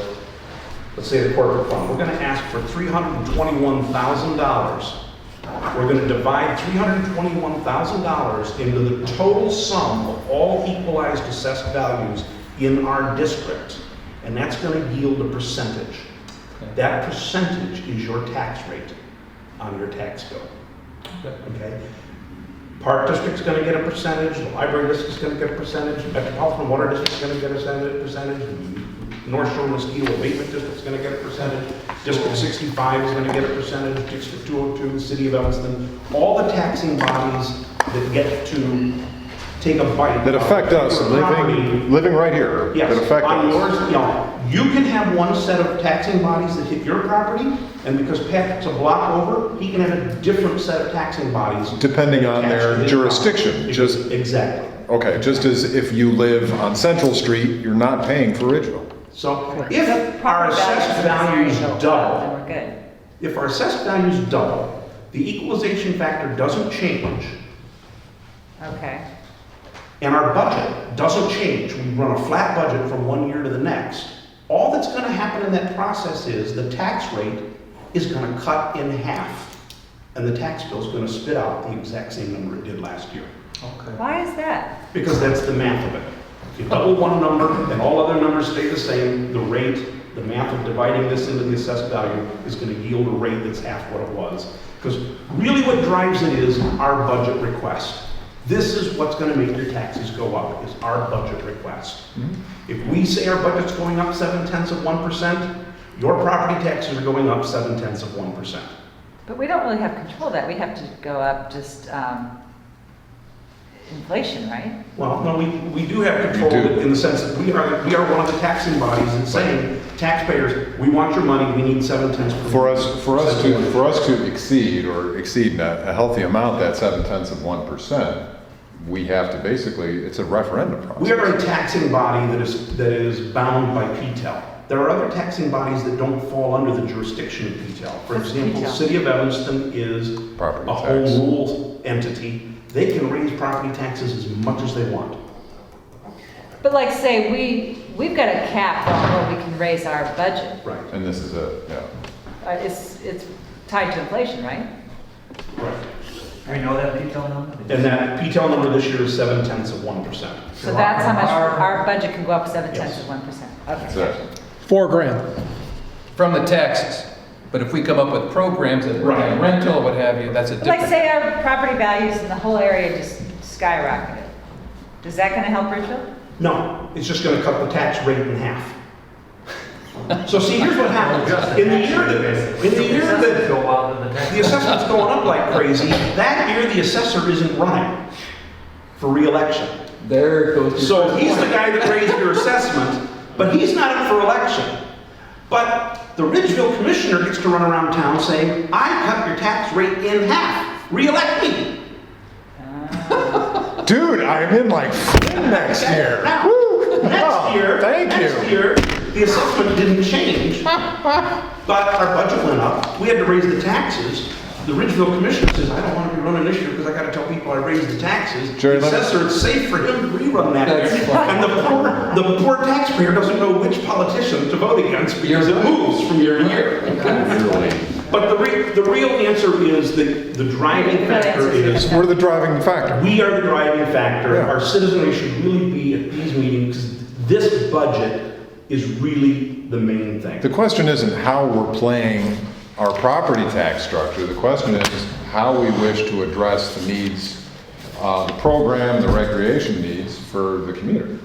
Speaker 7: let's say the corporate fund, we're going to ask for $321,000. We're going to divide $321,000 into the total sum of all equalized assessed values in our district. And that's going to yield a percentage. That percentage is your tax rate on your tax bill. Okay? Park District's going to get a percentage, the Library District's going to get a percentage, Metropolitan Water District's going to get a percentage, North Shore Mosquito Abatement District's going to get a percentage, District 65 is going to get a percentage, District 202, City of Evanston, all the taxing bodies that get to take a bite.
Speaker 1: That affect us, living right here,
Speaker 7: Yes,
Speaker 1: that affect
Speaker 7: on
Speaker 1: us.
Speaker 7: yours, you can have one set of taxing bodies that hit your property, and because Patrick's a block over, he can have a different set of taxing bodies.
Speaker 1: Depending on
Speaker 7: tax
Speaker 1: their
Speaker 7: his
Speaker 1: jurisdiction,
Speaker 7: property.
Speaker 1: just-
Speaker 7: Exactly.
Speaker 1: Okay, just as if you live on Central Street, you're not paying for Ridgeville.
Speaker 7: So if our assessed values
Speaker 8: Then
Speaker 7: double,
Speaker 8: we're good.
Speaker 7: if our assessed values double, the equalization factor doesn't change,
Speaker 8: Okay.
Speaker 7: and our budget doesn't change, we run a flat budget from one year to the next, all that's going to happen in that process is the tax rate is going to cut in half, and the tax bill is going to spit out the exact same number it did last year.
Speaker 5: Okay.
Speaker 8: Why is that?
Speaker 7: Because that's the math of it. If you double one number and all other numbers stay the same, the rate, the math of dividing this into the assessed value is going to yield a rate that's half what it was. Because really what drives it is our budget request. This is what's going to make your taxes go up, is our budget request. If we say our budget's going up 0.7%, your property taxes are going up 0.7%.
Speaker 8: But we don't really have control of that. We have to go up just inflation, right?
Speaker 7: Well, no, we do have control
Speaker 1: You do.
Speaker 7: in the sense that we are one of the taxing bodies that's saying, taxpayers, we want your money, we need 0.7%.
Speaker 1: For us to exceed a healthy amount, that 0.7%, we have to basically, it's a referendum process.
Speaker 7: We are a taxing body that is bound by PTEL. There are other taxing bodies that don't fall under the jurisdiction of PTEL. For
Speaker 8: What's
Speaker 7: example,
Speaker 8: PTEL?
Speaker 7: City of Evanston is
Speaker 1: Property
Speaker 7: a
Speaker 1: tax.
Speaker 7: home rule entity. They can raise property taxes as much as they want.
Speaker 8: But like say, we've got a cap on what we can raise our budget.
Speaker 7: Right.
Speaker 1: And this is it, yeah.
Speaker 8: It's tied to inflation, right?
Speaker 7: Right.
Speaker 4: Do you know that detail number?
Speaker 7: And that PTEL number this year is 0.7%.
Speaker 8: So that's how much our budget can go up 0.7%.
Speaker 7: Yes.
Speaker 8: Okay.
Speaker 1: That's it.
Speaker 9: $4,000.
Speaker 5: From the taxes. But if we come up with programs that
Speaker 7: Right.
Speaker 5: are rental or what have you, that's a
Speaker 8: But like
Speaker 5: different.
Speaker 8: say our property values in the whole area just skyrocketed. Is that gonna help Ridgeville?
Speaker 7: No, it's just going to cut the tax rate in half. So see, here's what happens. In the year that the assessment's going up like crazy, that year the assessor isn't running for re-election.
Speaker 5: There goes. your
Speaker 7: So
Speaker 5: first
Speaker 7: he's the
Speaker 5: point.
Speaker 7: guy that raised your assessment, but he's not up for election. But the Ridgeville commissioner gets to run around town saying, I cut your tax rate in half. Re-elect me.
Speaker 1: Dude, I'm in like next year.
Speaker 7: Now,
Speaker 1: Woo!
Speaker 7: next
Speaker 1: Oh,
Speaker 7: year,
Speaker 1: thank
Speaker 7: next
Speaker 1: you.
Speaker 7: year, the assessment didn't change, but our budget went up. We had to raise the taxes. The Ridgeville commissioner says, I don't want to be running this year because I got to tell people I raised the taxes.
Speaker 1: Jerry,
Speaker 7: The
Speaker 1: let me-
Speaker 7: assessor, it's safe for him to rerun that
Speaker 5: That's
Speaker 7: year.
Speaker 5: fine.
Speaker 7: And the poor the poor taxpayer doesn't know which politician to vote against because it moves from year to year. But the real answer is the driving factor is,
Speaker 1: We're the driving factor.
Speaker 7: we are the driving factor.
Speaker 1: Yeah.
Speaker 7: Our citizenry should really be at these meetings. This budget is really the main thing.
Speaker 1: The question isn't how we're playing our property tax structure. The question is how we wish to address the needs, the program, the recreation needs for the community.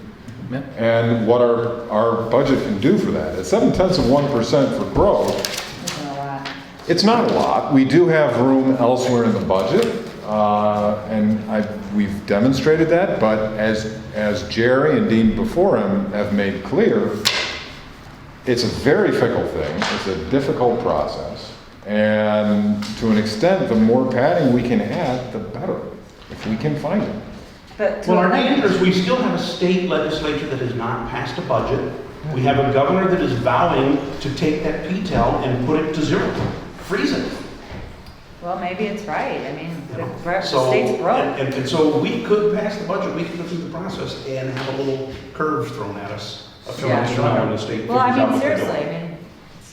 Speaker 5: Yeah.
Speaker 1: And what our budget can do for that. At 0.7% for growth,
Speaker 8: Isn't a lot.
Speaker 1: it's not a lot. We do have room elsewhere in the budget, and we've demonstrated that, but as Jerry and Dean before him have made clear, it's a very fickle thing. It's a difficult process. And to an extent, the more padding we can add, the better, if we can find it.
Speaker 8: But to
Speaker 7: Well, our
Speaker 8: a limit-
Speaker 7: answer is we still have a state legislature that has not passed a budget. We have a governor that is vowing to take that PTEL and put it to zero, freeze it.
Speaker 8: Well, maybe it's right. I mean,
Speaker 7: You know?
Speaker 8: the
Speaker 7: So,
Speaker 8: state's broke.
Speaker 7: and so we could pass the budget, we could go through the process and have a little curve thrown at us a few months from now when the state figures
Speaker 8: Well, I
Speaker 7: out
Speaker 8: mean,
Speaker 7: what they're doing.
Speaker 8: seriously, I mean,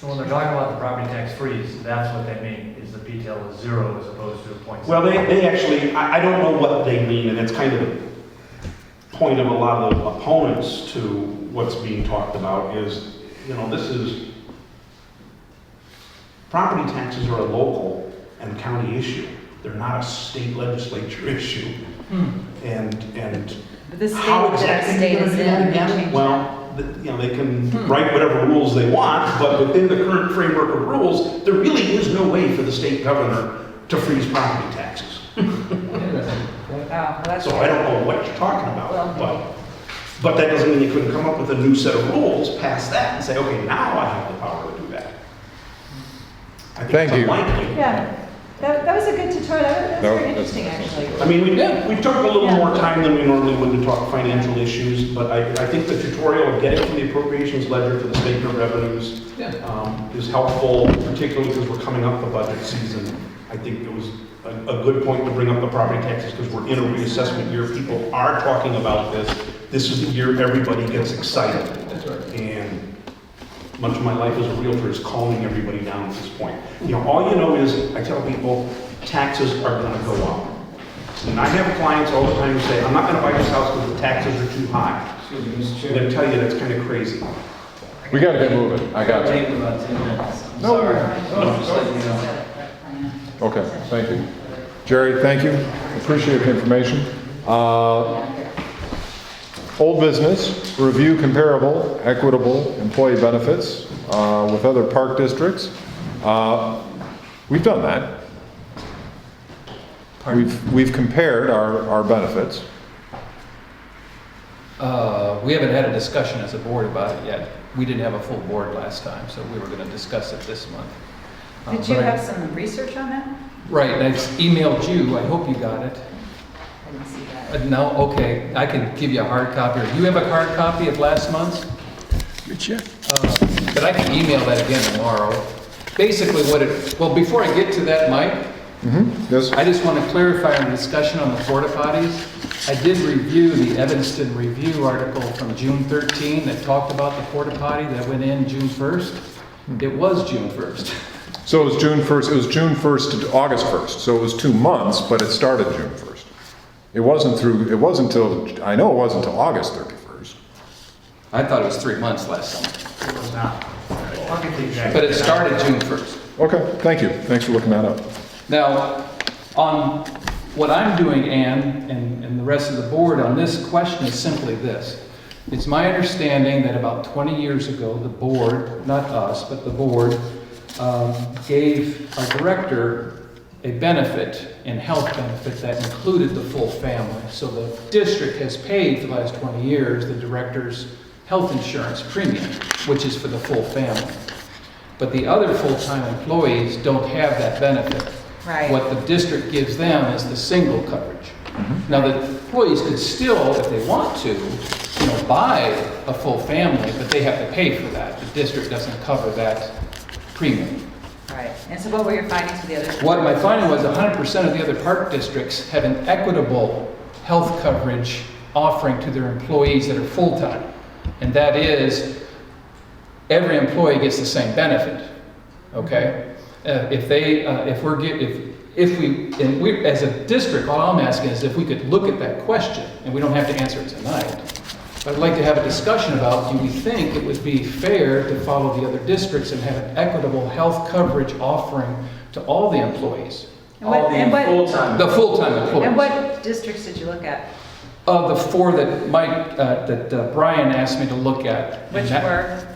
Speaker 4: So when they're talking about the property tax freeze, that's what they mean, is the PTEL is zero as opposed to a point.
Speaker 7: Well, they actually, I don't know what they mean, and it's kind of the point of a lot of the opponents to what's being talked about is, this is, property taxes are a local and county issue. They're not a state legislature issue. And
Speaker 8: but the state,
Speaker 7: how
Speaker 8: that
Speaker 7: exactly
Speaker 8: our
Speaker 7: are
Speaker 8: state
Speaker 7: you gonna
Speaker 8: is
Speaker 7: do
Speaker 8: in,
Speaker 7: that
Speaker 8: they
Speaker 7: again?
Speaker 8: change that.
Speaker 7: Well, they can write whatever rules they want, but within the current framework of rules, there really is no way for the state governor to freeze property taxes.
Speaker 8: Oh, well, that's.
Speaker 7: So I don't know what you're talking about, but that doesn't mean you couldn't come up with a new set of rules, pass that, and say, okay, now I have the power to do that. I think
Speaker 1: Thank
Speaker 7: it's
Speaker 1: you.
Speaker 7: unlikely.
Speaker 8: Yeah, that was a good tutorial. That was
Speaker 1: No,
Speaker 8: very
Speaker 1: that's-
Speaker 8: interesting, actually.
Speaker 7: I mean, we took a little
Speaker 8: Yeah.
Speaker 7: more time than we normally would to talk financial issues, but I think the tutorial of getting from the appropriations ledger to the statement of revenues
Speaker 5: Yeah.
Speaker 7: is helpful, particularly because we're coming up the budget season. I think it was a good point to bring up the property taxes because we're in a reassessment year. People are talking about this. This is the year everybody gets excited.
Speaker 5: That's right.
Speaker 7: And much of my life as a realtor is calming everybody down at this point. All you know is, I tell people, taxes are gonna go up. And I have clients all the time who say, I'm not gonna buy this house because the taxes are too high.
Speaker 2: Excuse me, Mr.
Speaker 7: I'm
Speaker 2: Chair.
Speaker 7: gonna tell you, that's kind of crazy.
Speaker 1: We gotta get moving. I got you.
Speaker 2: Take about 10 minutes. I'm
Speaker 1: No,
Speaker 2: sorry.
Speaker 1: no,
Speaker 2: Just letting you know.
Speaker 1: Okay, thank you. Jerry, thank you. Appreciate the information. Old business, review comparable, equitable employee benefits with other park districts. We've done that. We've compared our benefits.
Speaker 5: We haven't had a discussion as a board about it yet. We didn't have a full board last time, so we were going to discuss it this month.
Speaker 8: Did you
Speaker 5: But I-
Speaker 8: have some research on that?
Speaker 5: Right, and I emailed you, I hope you got it.
Speaker 8: I didn't see that.
Speaker 5: No, okay, I can give you a hard copy. Do you have a hard copy of last month's? But I can email that again tomorrow. Basically well, before I get to that, Mike,
Speaker 1: Yes?
Speaker 5: I just want to clarify our discussion on the porta potties. I did review the Evanston Review article from June 13 that talked about the porta potty that went in June 1st. It was June 1st.
Speaker 1: So it was June 1st, it was June 1st to August 1st, so it was 2 months, but it started June 1st. It wasn't till, I know it wasn't until August 31st.
Speaker 5: I thought it was 3 months last summer,
Speaker 4: It was not. I'll get the exact.
Speaker 5: but it started June 1st.
Speaker 1: Okay, thank you. Thanks for looking that up.
Speaker 5: Now, on what I'm doing, Ann, and the rest of the board on this question is simply this. It's my understanding that about 20 years ago, the board, not us, but the board, gave our director a benefit and health benefit that included the full family. So the district has paid for the last 20 years the director's health insurance premium, which is for the full family. But the other full-time employees don't have that benefit.
Speaker 8: Right.
Speaker 5: What the district gives them is the single coverage. Now, the employees could still, if they want to, buy a full family, but they have to pay for that. The district doesn't cover that premium.
Speaker 8: Right. And so what were your findings for the other?
Speaker 5: What my finding was 100% of the other park districts have an equitable health coverage offering to their employees that are full-time. and that is every employee gets the same benefit, okay? If we, as a district, all I'm asking is if we could look at that question, and we don't have to answer it tonight, but I'd like to have a discussion about, do we think it would be fair to follow the other districts and have an equitable health coverage offering to all the employees?
Speaker 8: And what-
Speaker 2: All the
Speaker 8: and what-
Speaker 2: full-time.
Speaker 5: The full-time employees.
Speaker 8: And what districts did you look at?
Speaker 5: Of the four that Mike, that Brian asked me to look at.
Speaker 8: Which
Speaker 5: And that-
Speaker 8: were?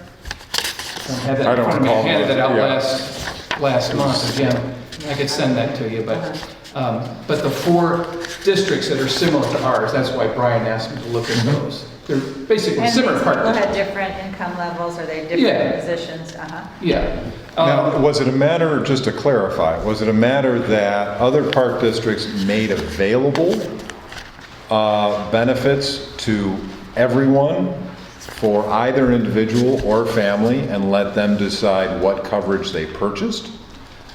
Speaker 5: I had that
Speaker 1: I
Speaker 5: in
Speaker 1: don't
Speaker 5: front of me. I
Speaker 1: recall
Speaker 5: handed that out
Speaker 1: those, yeah.
Speaker 5: last month again. I could send that to you, but the four districts that are similar to ours, that's why Brian asked me to look at those. They're basically
Speaker 8: And
Speaker 5: similar
Speaker 8: these
Speaker 5: part
Speaker 8: people had
Speaker 5: districts.
Speaker 8: different income levels, or they
Speaker 5: Yeah.
Speaker 8: different positions?
Speaker 5: Yeah.
Speaker 1: Now, was it a matter, just to clarify, was it a matter that other park districts made available benefits to everyone for either individual or family and let them decide what coverage they purchased?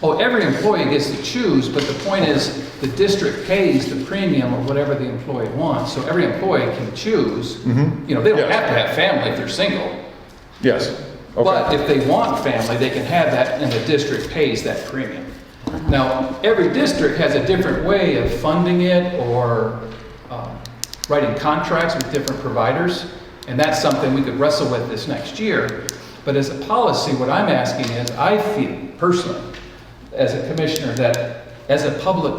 Speaker 5: Oh, every employee gets to choose, but the point is, the district pays the premium or whatever the employee wants, so every employee can choose. You know, they don't
Speaker 1: Yes.
Speaker 5: have to have family if they're single,
Speaker 1: Yes.
Speaker 5: but
Speaker 1: Okay.
Speaker 5: if they want family, they can have that, and the district pays that premium. Now, every district has a different way of funding it or writing contracts with different providers, and that's something we could wrestle with this next year. But as a policy, what I'm asking is, I feel personally, as a commissioner, that as a public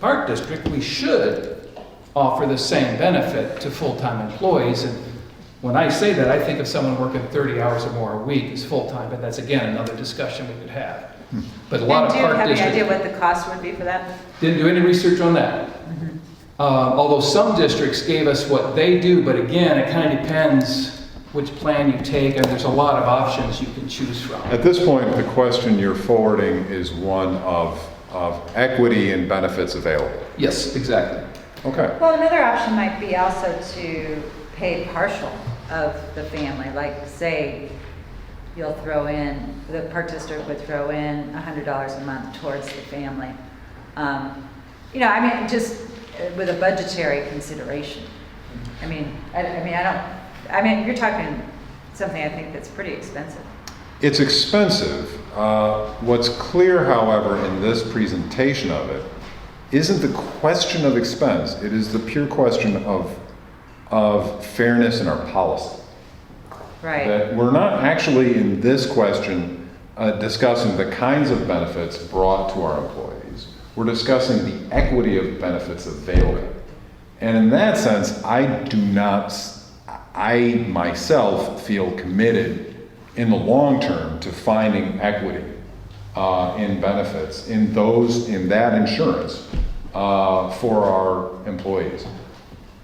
Speaker 5: park district, we should offer the same benefit to full-time employees. And when I say that, I think of someone working 30 hours or more a week as full-time, but that's again another discussion we could have. But a lot
Speaker 8: And
Speaker 5: of
Speaker 8: do you
Speaker 5: park
Speaker 8: have any idea
Speaker 5: districts
Speaker 8: what the cost would be for that?
Speaker 5: didn't do any research on that. Although some districts gave us what they do, but again, it kind of depends which plan you take, and there's a lot of options you can choose from.
Speaker 1: At this point, the question you're forwarding is one of equity and benefits available.
Speaker 5: Yes, exactly.
Speaker 1: Okay.
Speaker 8: Well, another option might be also to pay partial of the family, like say you'll throw in, the park district would throw in $100 a month towards the family. You know, I mean, just with a budgetary consideration. I mean, you're talking something I think that's pretty expensive.
Speaker 1: It's expensive. What's clear, however, in this presentation of it, isn't the question of expense. It is the pure question of fairness in our policy.
Speaker 8: Right.
Speaker 1: That we're not actually in this question discussing the kinds of benefits brought to our employees. We're discussing the equity of benefits available. And in that sense, I myself feel committed in the long term to finding equity in benefits in that insurance for our employees.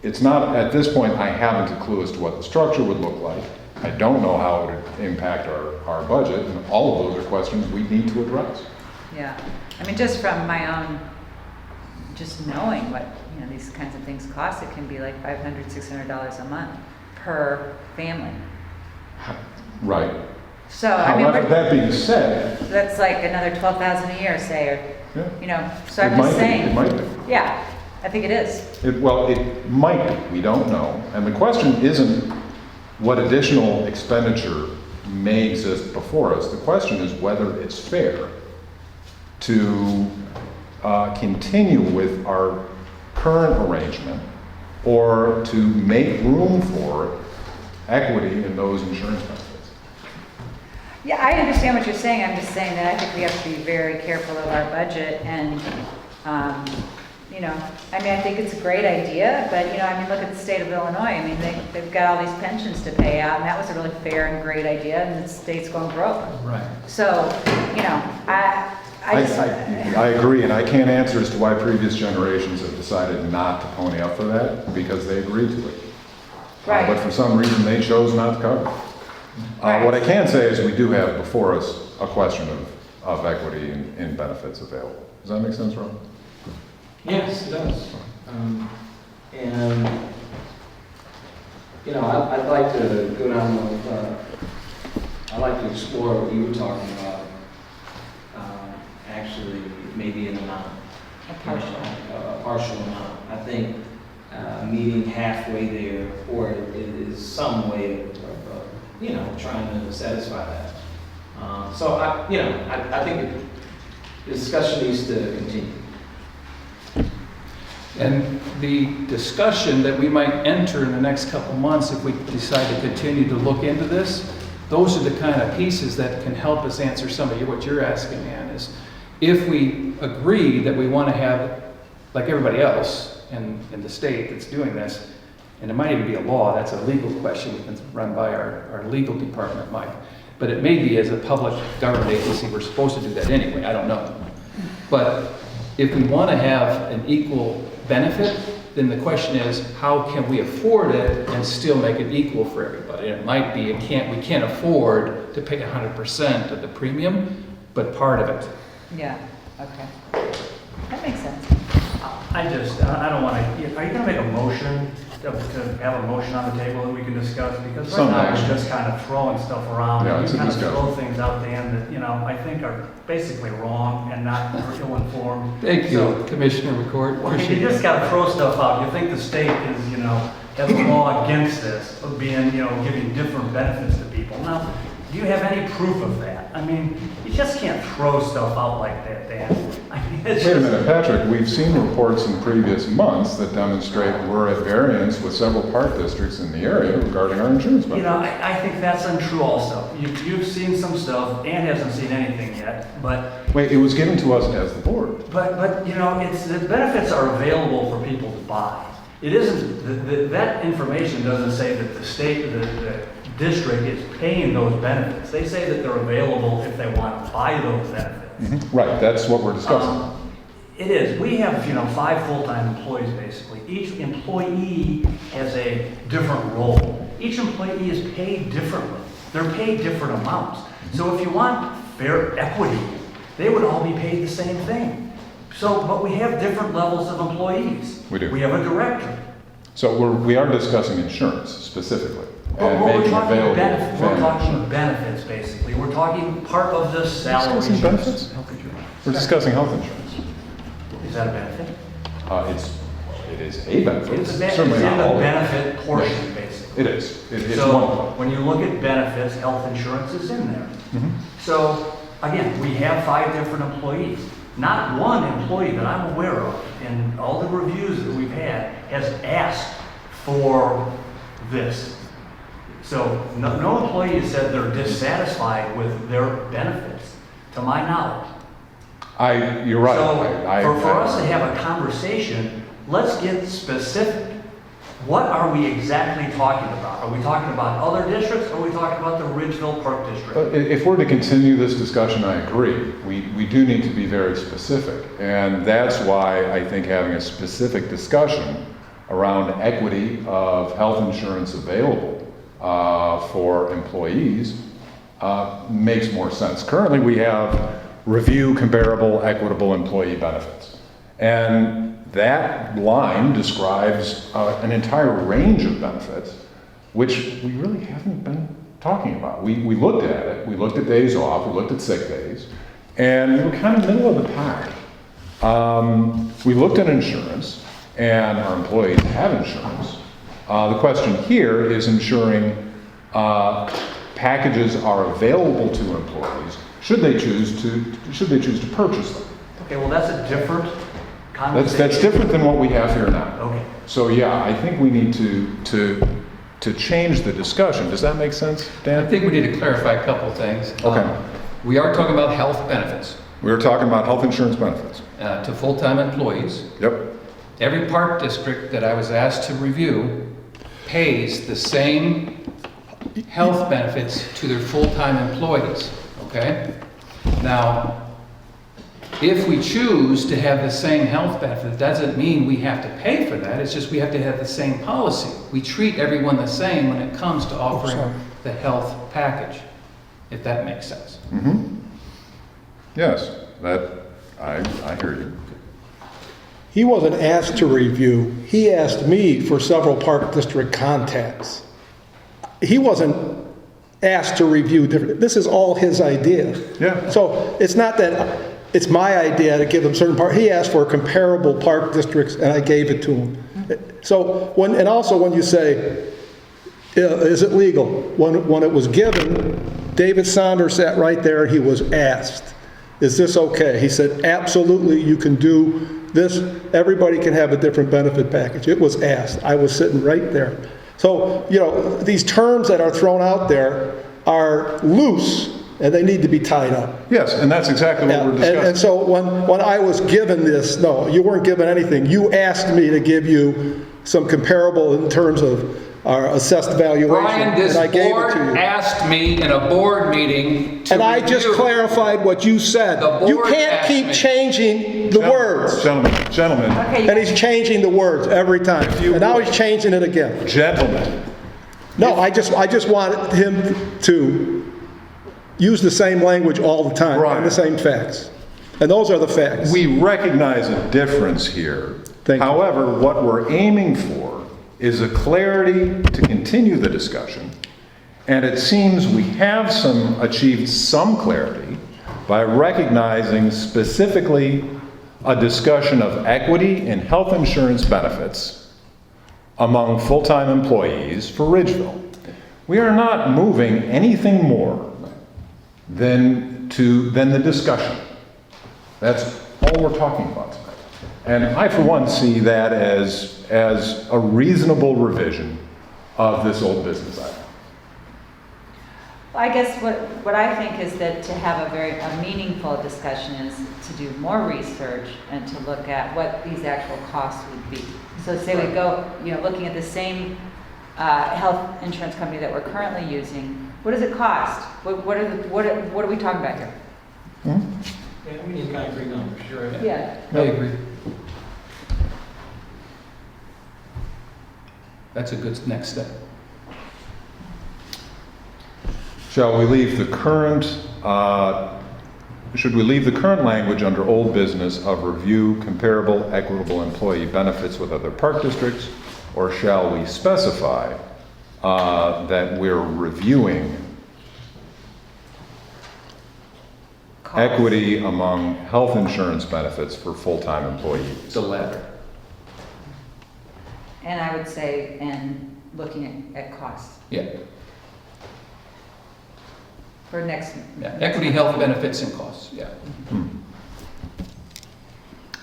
Speaker 1: It's not, at this point, I haven't a clue as to what the structure would look like. I don't know how it would impact our budget, and all of those are questions we need to address.
Speaker 8: Yeah. I mean, just from my own, just knowing what, you know, these kinds of things cost, it can be like $500, $600 a month per family.
Speaker 1: Right.
Speaker 8: So, I mean,
Speaker 1: However, that being said,
Speaker 8: that's like another $12,000 a year, say, or,
Speaker 1: yeah,
Speaker 8: you know, so I'm
Speaker 1: it might
Speaker 8: just
Speaker 1: be,
Speaker 8: saying.
Speaker 1: it might be.
Speaker 8: Yeah, I think it is.
Speaker 1: It might be, we don't know. And the question isn't what additional expenditure may exist before us. The question is whether it's fair to continue with our current arrangement or to make room for equity in those insurance benefits.
Speaker 8: Yeah, I understand what you're saying. I'm just saying that I think we have to be very careful of our budget and, you know, I mean, I think it's a great idea, but, you know, I mean, look at the state of Illinois. I mean, they've got all these pensions to pay out, and that was a really fair and great idea, and the state's going broke.
Speaker 5: Right.
Speaker 8: So, you know, I
Speaker 1: agree, and I can't answer as to why previous generations have decided not to pony up for that, because they agreed to it.
Speaker 8: Right.
Speaker 1: But for some reason, they chose not to cover it.
Speaker 8: Right.
Speaker 1: What I can say is we do have before us a question of equity in benefits available. Does that make sense, Rob?
Speaker 2: Yes, it does. And, you know, I'd like to go down with, I'd like to explore what you were talking about, actually, maybe an amount.
Speaker 8: A partial.
Speaker 2: A partial amount. I think meeting halfway there, or is some way of trying to satisfy that. So I think the discussion needs to continue.
Speaker 5: And the discussion that we might enter in the next couple months, if we decide to continue to look into this, those are the kind of pieces that can help us answer some of what you're asking, Ann, is if we agree that we want to have, like everybody else in the state that's doing this, and it might even be a law, that's a legal question we can run by our legal department, Mike. But it may be as a public government agency, we're supposed to do that anyway, I don't know. But if we want to have an equal benefit, then the question is, how can we afford it and still make it equal for everybody? And it might be, we can't afford to pay 100% of the premium, but part of it.
Speaker 8: Yeah, okay. That makes sense.
Speaker 4: I don't want to, are you going to make a motion, to have a motion on the table that we can discuss? Because right now we're just kind of throwing stuff around.
Speaker 1: Yeah,
Speaker 4: And
Speaker 1: it's
Speaker 4: you
Speaker 1: a
Speaker 4: kind of
Speaker 1: discussion.
Speaker 4: throw things out the end that, I think are basically wrong and not ill-informed.
Speaker 5: Thank you,
Speaker 4: So-
Speaker 5: Commissioner McCord.
Speaker 4: Well, you
Speaker 5: Appreciate
Speaker 4: just
Speaker 5: it.
Speaker 4: got to throw stuff out. You think the state is, has a law against this, of being, giving different benefits to people. Now, do you have any proof of that? I mean, you just can't throw stuff out like that, Dan. I mean, it's
Speaker 1: Wait a
Speaker 4: just-
Speaker 1: minute, Patrick, we've seen reports in previous months that demonstrate we're at variance with several park districts in the area regarding our insurance benefits.
Speaker 4: I think that's untrue also. You've seen some stuff, Ann hasn't seen anything yet, but
Speaker 1: Wait, it was given to us as the board.
Speaker 4: it's, the benefits are available for people to buy. It isn't, that information doesn't say that the state, the district is paying those benefits. They say that they're available if they want to buy those benefits.
Speaker 1: Right, that's what we're discussing.
Speaker 4: It is. We have, 5 full-time employees, basically. Each employee has a different role. Each employee is paid differently. They're paid different amounts. So if you want fair equity, they would all be paid the same thing. But we have different levels of employees.
Speaker 1: We do.
Speaker 4: We have a director.
Speaker 1: So we are discussing insurance specifically.
Speaker 4: But
Speaker 1: and
Speaker 4: we're
Speaker 1: making
Speaker 4: talking
Speaker 1: available
Speaker 4: benefits. We're
Speaker 1: family
Speaker 4: talking
Speaker 1: insurance.
Speaker 4: benefits, basically. We're talking part of the salary.
Speaker 1: Discussing benefits? We're discussing health insurance.
Speaker 4: Is that a benefit?
Speaker 1: It is a benefit.
Speaker 4: It's
Speaker 1: Certainly
Speaker 4: in
Speaker 1: not
Speaker 4: the
Speaker 1: all of it.
Speaker 4: benefit portion, basically.
Speaker 1: It is. It's
Speaker 4: So
Speaker 1: one.
Speaker 4: when you look at benefits, health insurance is in there.
Speaker 1: Mhm.
Speaker 4: So again, we have 5 different employees. Not one employee that I'm aware of in all the reviews that we've had has asked for this. So no employee has said they're dissatisfied with their benefits, to my knowledge.
Speaker 1: You're right.
Speaker 4: So for us to have a conversation, let's get specific. What are we exactly talking about? Are we talking about other districts, or are we talking about the Ridgeville Park District?
Speaker 1: If we're to continue this discussion, I agree. We do need to be very specific. And that's why I think having a specific discussion around equity of health insurance available for employees makes more sense. Currently, we have review comparable equitable employee benefits. And that line describes an entire range of benefits, which we really haven't been talking about. We looked at it. We looked at days off. We looked at sick days. And we were kind of middle of the pack. We looked at insurance, and our employees have insurance. The question here is ensuring packages are available to employees should they choose to purchase them.
Speaker 4: Okay, well, that's a different conversation.
Speaker 1: That's different than what we have here now.
Speaker 4: Okay.
Speaker 1: So yeah, I think we need to change the discussion. Does that make sense,
Speaker 5: I
Speaker 1: Dan?
Speaker 5: think we need to clarify a couple of things.
Speaker 1: Okay.
Speaker 5: We are talking about health benefits
Speaker 1: We were talking about health insurance benefits.
Speaker 5: to full-time employees.
Speaker 1: Yep.
Speaker 5: Every park district that I was asked to review pays the same health benefits to their full-time employees, okay? Now, if we choose to have the same health benefit, it doesn't mean we have to pay for that, it's just we have to have the same policy. We treat everyone the same when it comes to offering the health package, if that makes sense.
Speaker 1: Mm-hmm. Yes, I hear you.
Speaker 9: He wasn't asked to review, he asked me for several park district contacts. He wasn't asked to review different, this is all his idea.
Speaker 1: Yeah.
Speaker 9: So it's not that it's my idea to give him certain park, he asked for comparable park districts and I gave it to him. So and also when you say, is it legal? When it was given, David Saunders sat right there, he was asked, is this okay? He said, absolutely, you can do this, everybody can have a different benefit package. It was asked, I was sitting right there. So, you know, these terms that are thrown out there are loose, and they need to be tied up.
Speaker 1: Yes, and that's exactly what we're discussing.
Speaker 9: And so when I was given this, no, you weren't given anything. You asked me to give you some comparable in terms of our assessed valuation,
Speaker 5: Brian, this
Speaker 9: and I gave it
Speaker 5: board
Speaker 9: to you.
Speaker 5: asked me in a board meeting to
Speaker 9: And I just
Speaker 5: review.
Speaker 9: clarified what you said.
Speaker 5: The board
Speaker 9: You can't
Speaker 5: asked
Speaker 9: keep
Speaker 5: me.
Speaker 9: changing the words.
Speaker 1: Gentlemen,
Speaker 8: Okay,
Speaker 9: And he's changing the words every time.
Speaker 1: you
Speaker 9: And now
Speaker 1: would.
Speaker 9: he's changing it again.
Speaker 1: gentlemen,
Speaker 9: No, I just wanted him to use the same language all the time,
Speaker 1: Right.
Speaker 9: and the same facts. And those are the facts.
Speaker 1: we recognize a difference here.
Speaker 9: Thank you.
Speaker 1: However, what we're aiming for is a clarity to continue the discussion, and it seems we have achieved some clarity by recognizing specifically a discussion of equity in health insurance benefits among full-time employees for Ridgeville. We are not moving anything more than the discussion. That's all we're talking about tonight. And I, for one, see that as a reasonable revision of this old business item.
Speaker 8: I guess what I think is that to have a meaningful discussion is to do more research and to look at what these actual costs would be. So say we go, you know, looking at the same health insurance company that we're currently using, what does it cost? What are we talking about here?
Speaker 2: Yeah, we need concrete numbers, sure.
Speaker 8: Yeah.
Speaker 5: I agree. That's a good next step.
Speaker 1: Shall we leave the current, should we leave the current language under old business of review comparable equitable employee benefits with other park districts? Or shall we specify that we're reviewing
Speaker 8: Cost.
Speaker 1: equity among health insurance benefits for full-time employees?
Speaker 5: The latter.
Speaker 8: And I would say, and looking at costs
Speaker 5: Yeah.
Speaker 8: for next.
Speaker 5: Yeah. Equity, health benefits, and costs. Yeah.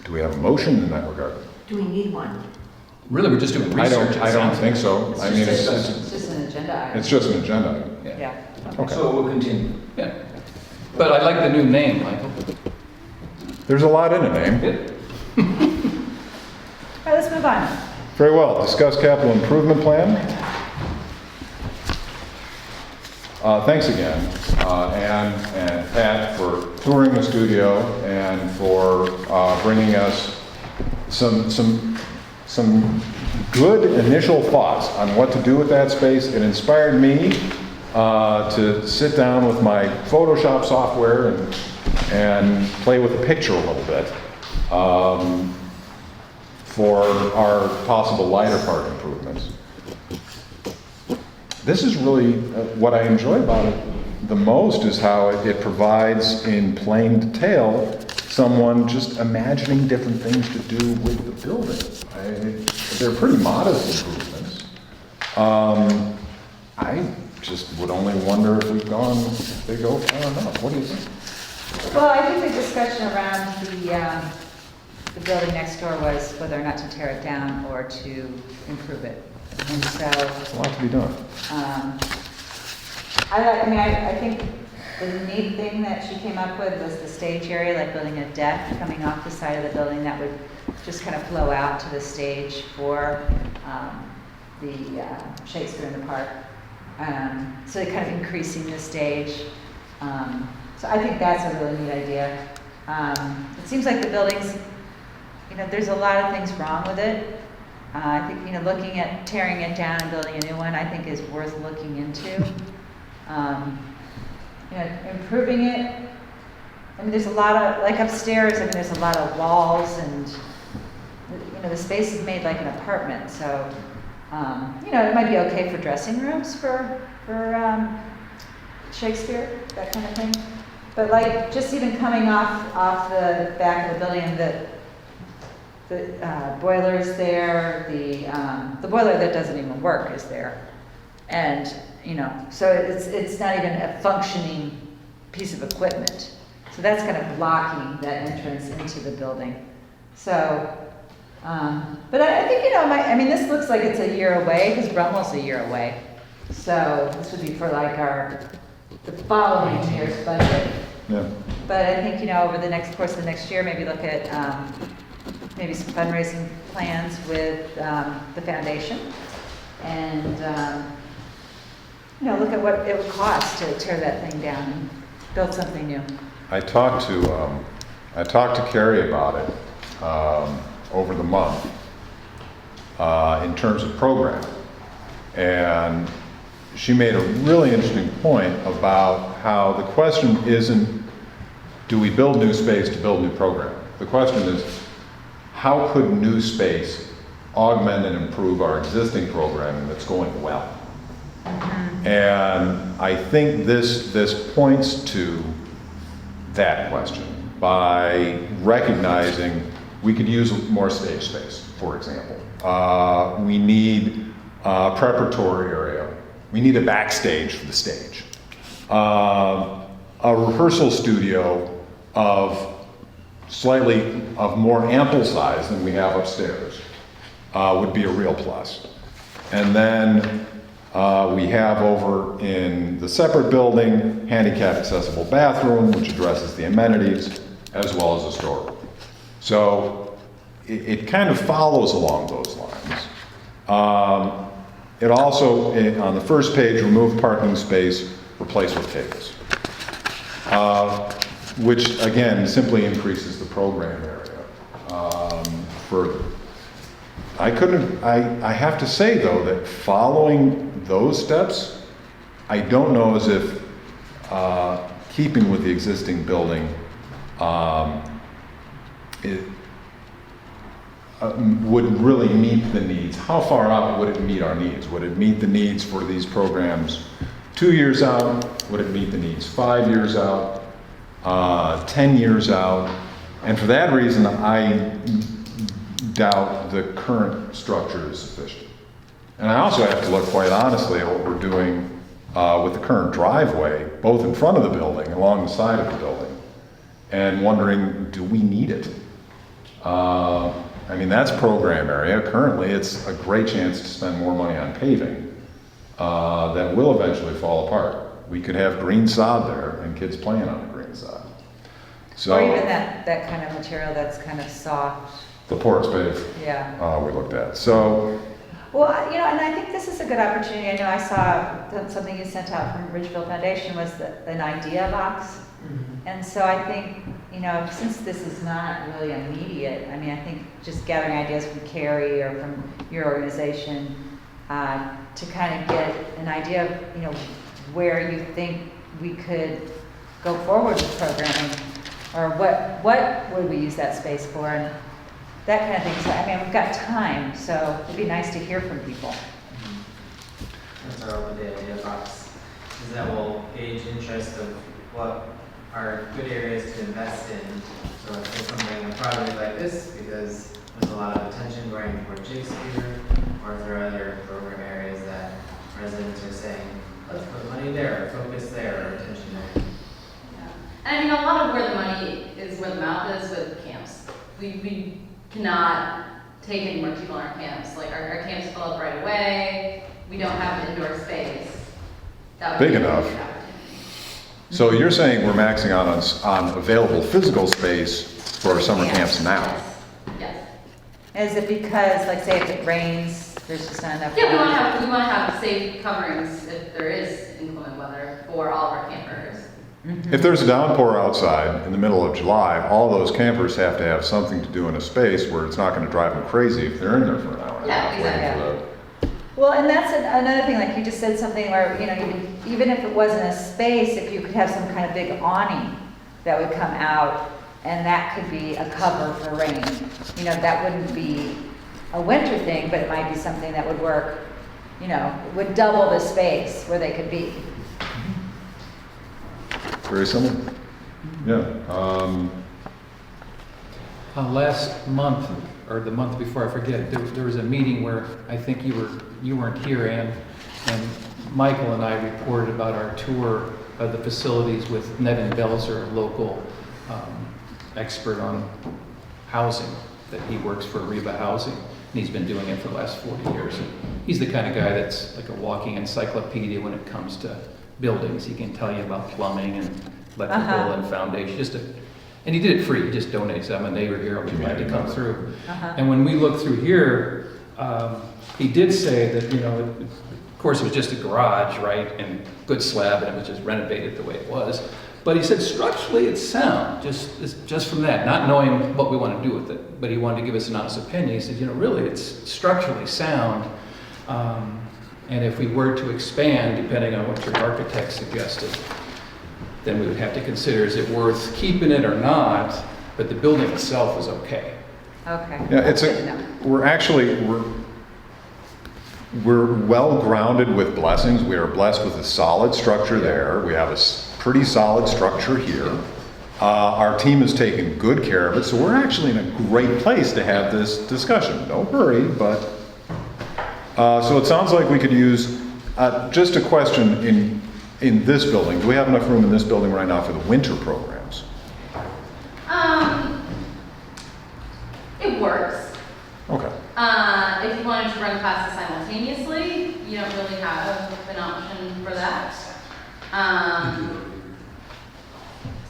Speaker 1: Do we have a motion in that regard?
Speaker 6: Do we need one?
Speaker 5: Really, we're just doing
Speaker 1: I
Speaker 5: research.
Speaker 1: don't, I don't think so. I mean,
Speaker 8: It's just an agenda item.
Speaker 1: it's just an agenda item.
Speaker 5: Yeah.
Speaker 8: Yeah.
Speaker 1: Okay.
Speaker 2: So we'll continue.
Speaker 5: Yeah. But I like the new name, Michael.
Speaker 1: There's a lot in a name.
Speaker 8: All right, let's move on.
Speaker 1: Very well. Discuss capital improvement plan. Thanks again, Ann and Pat, for touring the studio and for bringing us some good initial thoughts on what to do with that space. It inspired me to sit down with my Photoshop software and play with the picture a little bit for our possible lighter park improvements. This is really what I enjoy about it the most, is how it provides in plain detail someone just imagining different things to do with the building. They're pretty modest improvements. I just would only wonder if they go far enough. What do you think?
Speaker 8: Well, I think the discussion around the building next door was whether or not to tear it down or to improve it. And so,
Speaker 1: There's a lot to be done.
Speaker 8: I think the neat thing that she came up with was the stage area, like building a deck coming off the side of the building that would just kind of flow out to the stage for the Shakespeare in the Park. So kind of increasing the stage. So I think that's a really neat idea. It seems like the buildings, there's a lot of things wrong with it. I think, looking at tearing it down and building a new one, I think is worth looking into. Improving it, there's a lot of, like upstairs, there's a lot of walls and, the space is made like an apartment, so, it might be okay for dressing rooms for Shakespeare, that kind of thing. But like, just even coming off the back of the building, the boiler's there, the boiler that doesn't even work is there. And, so it's not even a functioning piece of equipment. So that's kind of blocking that entrance into the building. So, but I think, this looks like it's a year away, because Brumwell's a year away. So this would be for like the following year's budget.
Speaker 1: Yeah.
Speaker 8: But I think, over the course of the next year, maybe look at, maybe some fundraising plans with, the foundation. And, look at what it would cost to tear that thing down and build something new.
Speaker 1: I talked to Carrie about it over the month in terms of programming. And she made a really interesting point about how the question isn't, do we build new space to build new programming? The question is, how could new space augment and improve our existing programming that's going well? And I think this points to that question by recognizing we could use more stage space, for example. We need a preparatory area. We need a backstage for the stage. A rehearsal studio of more ample size than we have upstairs would be a real plus. And then we have over in the separate building, handicap accessible bathroom, which addresses the amenities, as well as a storeroom. So it kind of follows along those lines. It also, on the first page, remove parking space, replace with tables. Which again, simply increases the program area further. I have to say though, that following those steps, I don't know as if keeping with the existing building would really meet the needs. How far out would it meet our needs? Would it meet the needs for these programs 2 years out? Would it meet the needs 5 years out? 10 years out? And for that reason, I doubt the current structure is sufficient. And I also have to look quite honestly at what we're doing with the current driveway, both in front of the building, along the side of the building, and wondering, do we need it? That's program area. Currently, it's a great chance to spend more money on paving that will eventually fall apart. We could have green sod there and kids playing on the green sod. So,
Speaker 8: Or even that kind of material that's kind of soft.
Speaker 1: the porous pave
Speaker 8: Yeah.
Speaker 1: we looked at. So,
Speaker 8: Well, and I think this is a good opportunity. I know I saw something you sent out from Ridgeville Foundation was an idea box. And so I think, since this is not really immediate, I think just gathering ideas from Carrie or from your organization to kind of get an idea of, where you think we could go forward with programming, or what would we use that space for, and that kind of thing. So, we've got time, so it'd be nice to hear from people.
Speaker 3: That's our open day idea box, is that will gauge interest of what are good areas to invest in. So if there's something, a project like this, because there's a lot of attention going toward Shakespeare, or if there are other program areas that residents are saying, let's put money there, or focus there, or attention there.
Speaker 10: Yeah. And a lot of where the money is, where the mouth is with camps. We cannot take any more people on our camps. Like our camps fill up right away. We don't have an indoor space. That would
Speaker 1: Big
Speaker 10: be a
Speaker 1: enough.
Speaker 10: great opportunity.
Speaker 1: so you're saying we're maxing out on available physical space for our summer camps now?
Speaker 10: Yes.
Speaker 8: Is it because, like, say if it rains, there's just not enough?
Speaker 10: Yeah, we want to have safe coverings if there is inclement weather for all of our campers.
Speaker 1: If there's a downpour outside in the middle of July, all those campers have to have something to do in a space where it's not going to drive them crazy if they're in there for an hour and a
Speaker 10: Yeah,
Speaker 1: half waiting
Speaker 10: exactly.
Speaker 1: for the...
Speaker 8: Well, and that's another thing, like you just said something where, even if it wasn't a space, if you could have some kind of big awning that would come out, and that could be a cover for rain. That wouldn't be a winter thing, but it might be something that would work, would double the space where they could be.
Speaker 1: Very similar. Yeah.
Speaker 5: Last month, or the month before, I forget, there was a meeting where I think you weren't here, and Michael and I reported about our tour of the facilities with Nevin Belzer, a local expert on housing, that he works for Reba Housing, and he's been doing it for the last 40 years. He's the kind of guy that's like a walking encyclopedia when it comes to buildings. He can tell you about plumbing and electrical and foundation. And he did it free. He just donates. I'm a neighbor here. I'm glad to come through. And when we look through here, he did say that, you know, of course it was just a garage, right, and good slab, and it was just renovated the way it was. But he said structurally it's sound, just from that, not knowing what we want to do with it. But he wanted to give us an honest opinion. He said, you know, really it's structurally sound. And if we were to expand, depending on what your architect suggested, then we would have to consider, is it worth keeping it or not? But the building itself is okay.
Speaker 8: Okay.
Speaker 1: Yeah,
Speaker 8: That's good to know.
Speaker 1: we're well grounded with blessings. We are blessed with a solid structure there. We have a pretty solid structure here. Our team has taken good care of it, so we're actually in a great place to have this discussion. Don't hurry, but so it sounds like we could use just a question in this building. Do we have enough room in this building right now for the winter programs?
Speaker 10: It works.
Speaker 1: Okay.
Speaker 10: If you wanted to run classes simultaneously, you don't really have an option for that.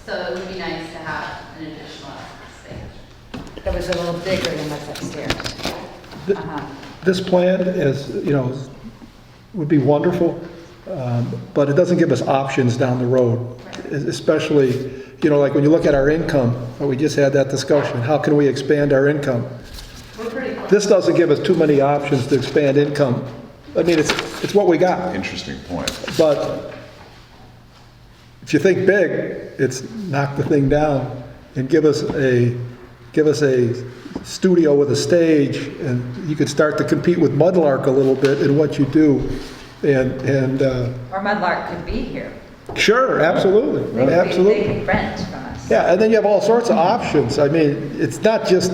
Speaker 10: So it would be nice to have an additional space.
Speaker 8: That was a little bigger than what's upstairs.
Speaker 9: This plan is, you know, would be wonderful, but it doesn't give us options down the road, especially, you know, like when you look at our income, we just had that discussion, how can we expand our income?
Speaker 10: We're pretty close.
Speaker 9: This doesn't give us too many options to expand income. I mean, it's what we got.
Speaker 1: Interesting point.
Speaker 9: But if you think big, it's knock the thing down and give us a studio with a stage, and you could start to compete with Mudlark a little bit in what you do. And
Speaker 8: Or Mudlark could be here.
Speaker 9: sure, absolutely,
Speaker 8: They
Speaker 9: absolutely.
Speaker 8: could rent from us.
Speaker 9: Yeah, and then you have all sorts of options. I mean, it's not just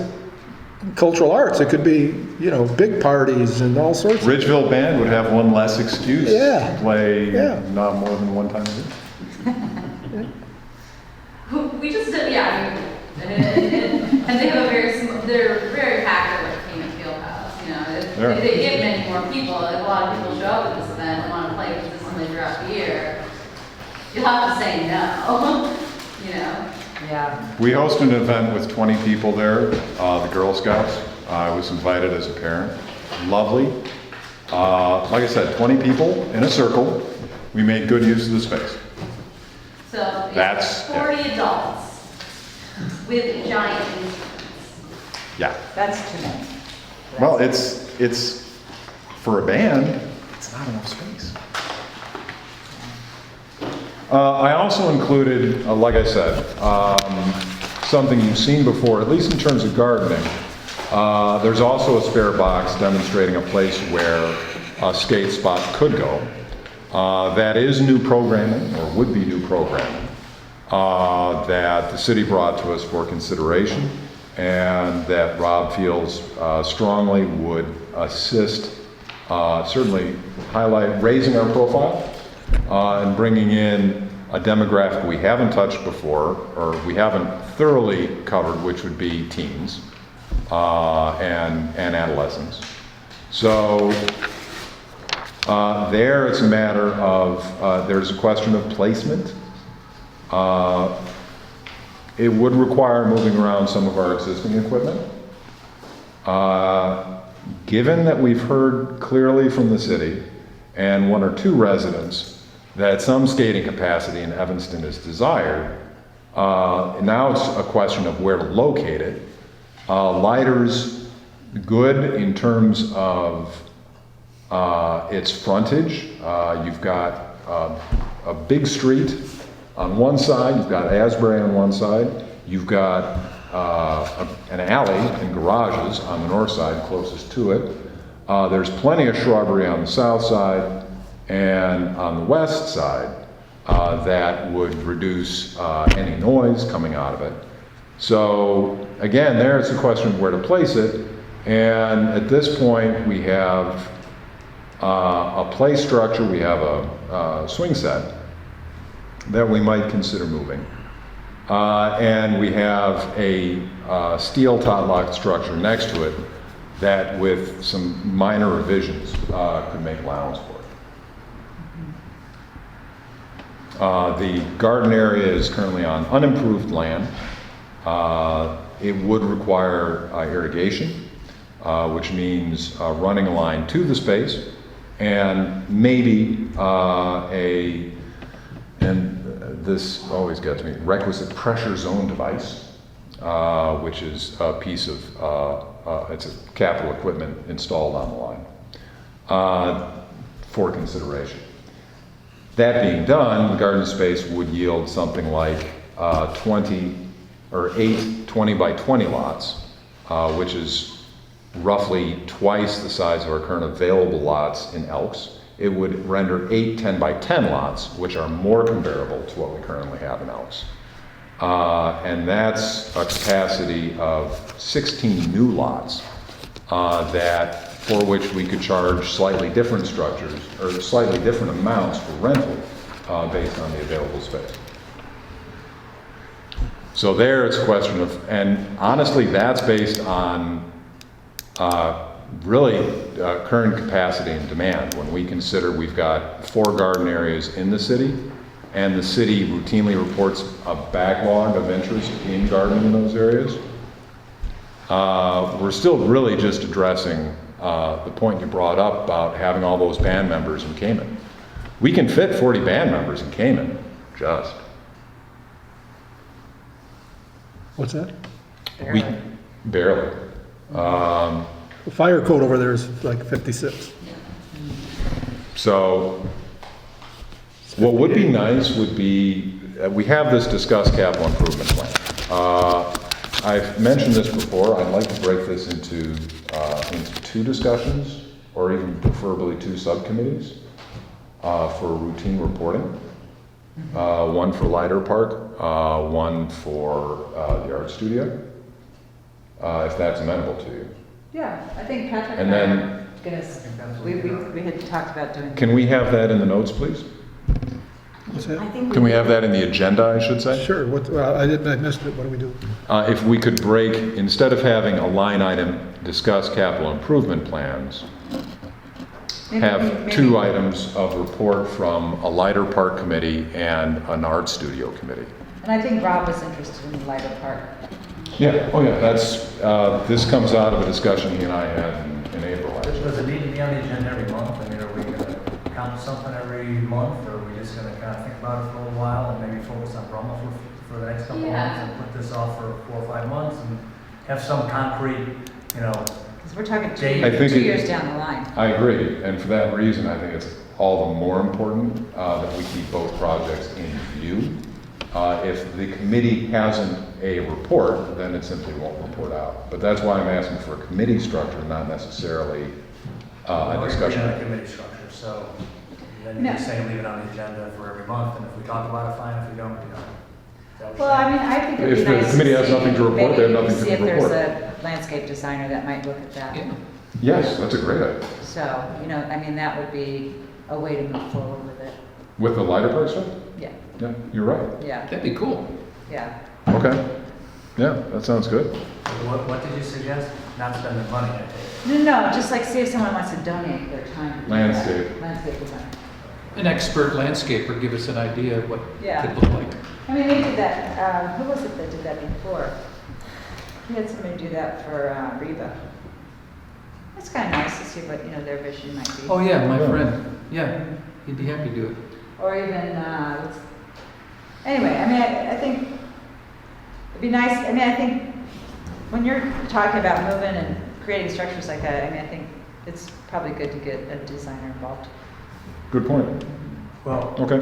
Speaker 9: cultural arts. It could be, you know, big parties and all sorts of.
Speaker 1: Ridgeville Band would have one less excuse
Speaker 9: Yeah.
Speaker 1: to play
Speaker 9: Yeah.
Speaker 1: not more than one time a year.
Speaker 10: We just did, yeah, I mean, and they have a they're very packed at like Payment Fieldhouse, you know.
Speaker 1: Sure.
Speaker 10: If they get many more people, like a lot of people show up at this event and want to play consistently throughout the year, you'll have to say no, you know.
Speaker 8: Yeah.
Speaker 1: We hosted an event with 20 people there, the Girl Scouts. I was invited as a parent. Lovely. Like I said, 20 people in a circle. We made good use of the space.
Speaker 10: So yeah,
Speaker 1: That's-
Speaker 10: 40 adults with giant instruments.
Speaker 1: Yeah.
Speaker 8: That's too many.
Speaker 1: Well, it's for a band, it's not enough space. I also included, like I said, something you've seen before, at least in terms of gardening. There's also a spare box demonstrating a place where a skate spot could go. That is new programming, or would be new programming, that the city brought to us for consideration, and that Rob feels strongly would assist, certainly highlight, raising our profile, and bringing in a demographic we haven't touched before, or we haven't thoroughly covered, which would be teens and adolescents. So there it's a matter of, there's a question of placement. It would require moving around some of our existing equipment. Given that we've heard clearly from the city and one or two residents that some skating capacity in Evanston is desired, now it's a question of where to locate it. Leiter's good in terms of its frontage. You've got a big street on one side, you've got Asbury on one side, you've got an alley and garages on the north side closest to it. There's plenty of shrubbery on the south side, and on the west side that would reduce any noise coming out of it. So again, there it's a question of where to place it, and at this point we have a play structure, we have a swing set that we might consider moving. And we have a steel tot-lock structure next to it that with some minor revisions could make allowance for it. The garden area is currently on unimproved land. It would require irrigation, which means running a line to the space and maybe this always gets me, requisite pressure zone device, which is a piece of, it's a capital equipment installed on the line for consideration. That being done, the garden space would yield something like 8 20 by 20 lots, which is roughly twice the size of our current available lots in Elks. It would render 8 10 by 10 lots, which are more comparable to what we currently have in Elks. And that's a capacity of 16 new lots for which we could charge slightly different structures or slightly different amounts for rental based on the available space. So there it's a question of, and honestly that's based on really current capacity and demand. When we consider we've got 4 garden areas in the city, and the city routinely reports a backlog of interest in gardening in those areas, we're still really just addressing the point you brought up about having all those band members in Cayman. We can fit 40 band members in Cayman, just.
Speaker 9: What's that?
Speaker 1: Barely.
Speaker 9: The fire code over there is like 56.
Speaker 1: So what would be nice would be, we have this discussed capital improvement plan. I've mentioned this before, I'd like to break this into 2 discussions, or even preferably 2 subcommittees for routine reporting. One for Leiter Park, one for the art studio, if that's amenable to you.
Speaker 8: Yeah, I think Patrick
Speaker 1: And
Speaker 8: and I
Speaker 1: then-
Speaker 8: are gonna, we had talked about doing.
Speaker 1: Can we have that in the notes, please?
Speaker 9: What's that?
Speaker 6: I think
Speaker 1: Can we have that in the agenda, I should say?
Speaker 9: Sure, I missed it, what do we do?
Speaker 1: If we could break, instead of having a line item, discuss capital improvement plans, have 2 items of report from a Leiter Park committee and an art studio committee.
Speaker 8: And I think Rob was interested in the Lido Park.
Speaker 1: Yeah, oh yeah, that's, this comes out of a discussion he and I had in April, actually.
Speaker 4: Does it need to be on the agenda every month? I mean, are we gonna count something every month, or are we just gonna kind of think about it for a little while and maybe focus on promo for the next couple of months and put this off for 4 or 5 months and have some concrete,
Speaker 8: Because we're talking
Speaker 4: Dave,
Speaker 1: I think
Speaker 8: 2
Speaker 1: it-
Speaker 8: years down the line.
Speaker 1: I agree, and for that reason, I think it's all the more important that we keep both projects in view. If the committee hasn't a report, then it simply won't report out. But that's why I'm asking for a committee structure, not necessarily a discussion.
Speaker 4: a committee structure, so then
Speaker 8: No.
Speaker 4: you're saying leave it on the agenda for every month, and if we talk about it, fine, if we don't, we don't. Is that what
Speaker 8: Well,
Speaker 4: you're
Speaker 8: I
Speaker 4: saying?
Speaker 8: mean, I think it'd be
Speaker 1: If the
Speaker 8: nice
Speaker 1: committee has
Speaker 8: see-
Speaker 1: nothing to report, they have
Speaker 8: maybe
Speaker 1: nothing to
Speaker 8: See if
Speaker 1: report.
Speaker 8: there's a landscape designer that might look at that.
Speaker 5: Yeah.
Speaker 1: Yes, that's a great idea.
Speaker 8: So, I mean, that would be a way to move forward with it.
Speaker 1: With the Leiter Park stuff?
Speaker 8: Yeah,
Speaker 1: Yeah, you're right.
Speaker 8: yeah,
Speaker 5: That'd be cool.
Speaker 8: yeah.
Speaker 1: Okay. Yeah, that sounds good.
Speaker 4: What did you suggest? Not spending money, I take
Speaker 8: No, just like see if someone wants to donate their time. to do that.
Speaker 1: Landscape.
Speaker 8: Landscape design.
Speaker 5: An expert landscaper, give us an idea of what
Speaker 8: Yeah.
Speaker 5: it could look like.
Speaker 8: I mean, they did that, who was it that did that before? We had somebody do that for Reba. It's kind of nice to see what, their vision might be.
Speaker 5: Oh, yeah, my
Speaker 1: Yeah.
Speaker 5: friend, yeah, he'd be happy to do it.
Speaker 8: Or even, anyway, I mean, I think it'd be nice, I think when you're talking about moving and creating structures like that, I think it's probably good to get a designer involved.
Speaker 1: Good point.
Speaker 4: Well,
Speaker 1: Okay.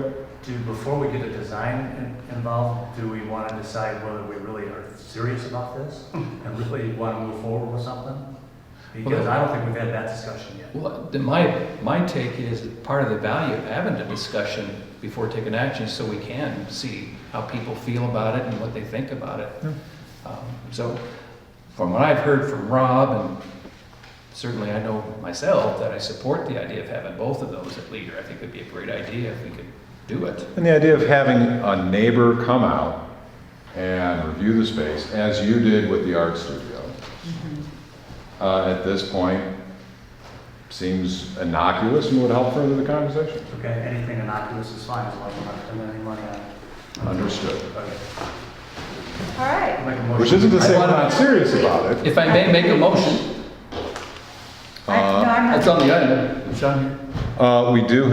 Speaker 4: before we get a design involved, do we want to decide whether we really are serious about this and really want to move forward with something? Because I don't think we've had that discussion yet.
Speaker 5: Well, my take is that part of the value of having a discussion before taking action so we can see how people feel about it and what they think about it. So from what I've heard from Rob and certainly I know myself that I support the idea of having both of those at Leader. I think it'd be a great idea if we could do it.
Speaker 1: And the idea of having a neighbor come out and review the space, as you did with the art studio, at this point, seems innocuous and would help further the conversation.
Speaker 4: Okay, anything innocuous is fine, as long as we're not spending any money on it.
Speaker 1: Understood.
Speaker 4: Okay.
Speaker 8: All right.
Speaker 4: Make a motion.
Speaker 1: Which isn't to say we're not serious about it.
Speaker 5: If I may make a motion,
Speaker 8: No, I'm not.
Speaker 5: it's on the item, it's on here.
Speaker 1: We do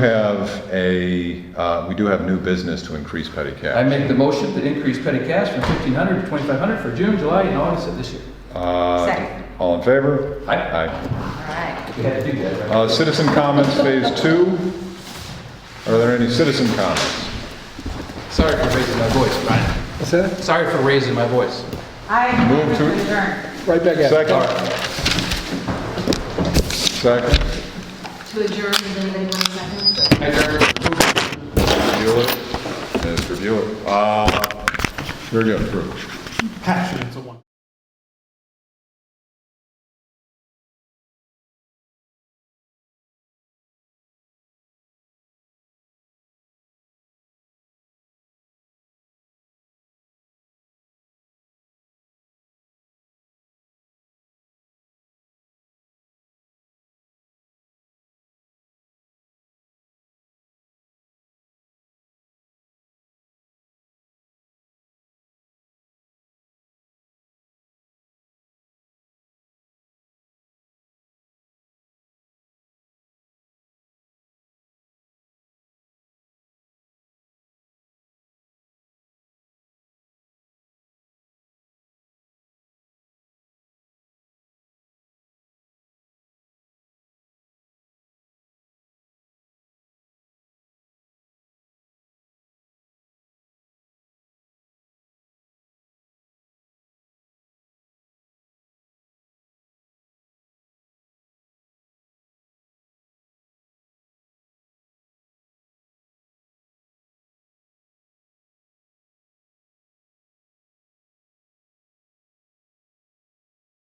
Speaker 1: have new business to increase petty
Speaker 5: I
Speaker 1: cash.
Speaker 5: make the motion to increase petty cash from 1,500 to 2,500 for June, July, and August of this year.
Speaker 8: Second.
Speaker 1: All in favor?
Speaker 5: Aye.
Speaker 1: Aye.
Speaker 8: All right.
Speaker 5: We had to do that, right?
Speaker 1: Citizen comments, phase 2. Are there any citizen comments?
Speaker 5: Sorry for raising my voice, Brian.
Speaker 9: What's that?
Speaker 5: Sorry for raising my voice.
Speaker 8: I
Speaker 1: Move
Speaker 8: move
Speaker 1: to-
Speaker 8: to adjourn.
Speaker 9: Right back at it.
Speaker 1: Second? Second?
Speaker 6: To adjourn, does anybody want a second?
Speaker 1: Bueller? Mr. Bueller. Very good, approved.
Speaker 7: Passion, it's a one.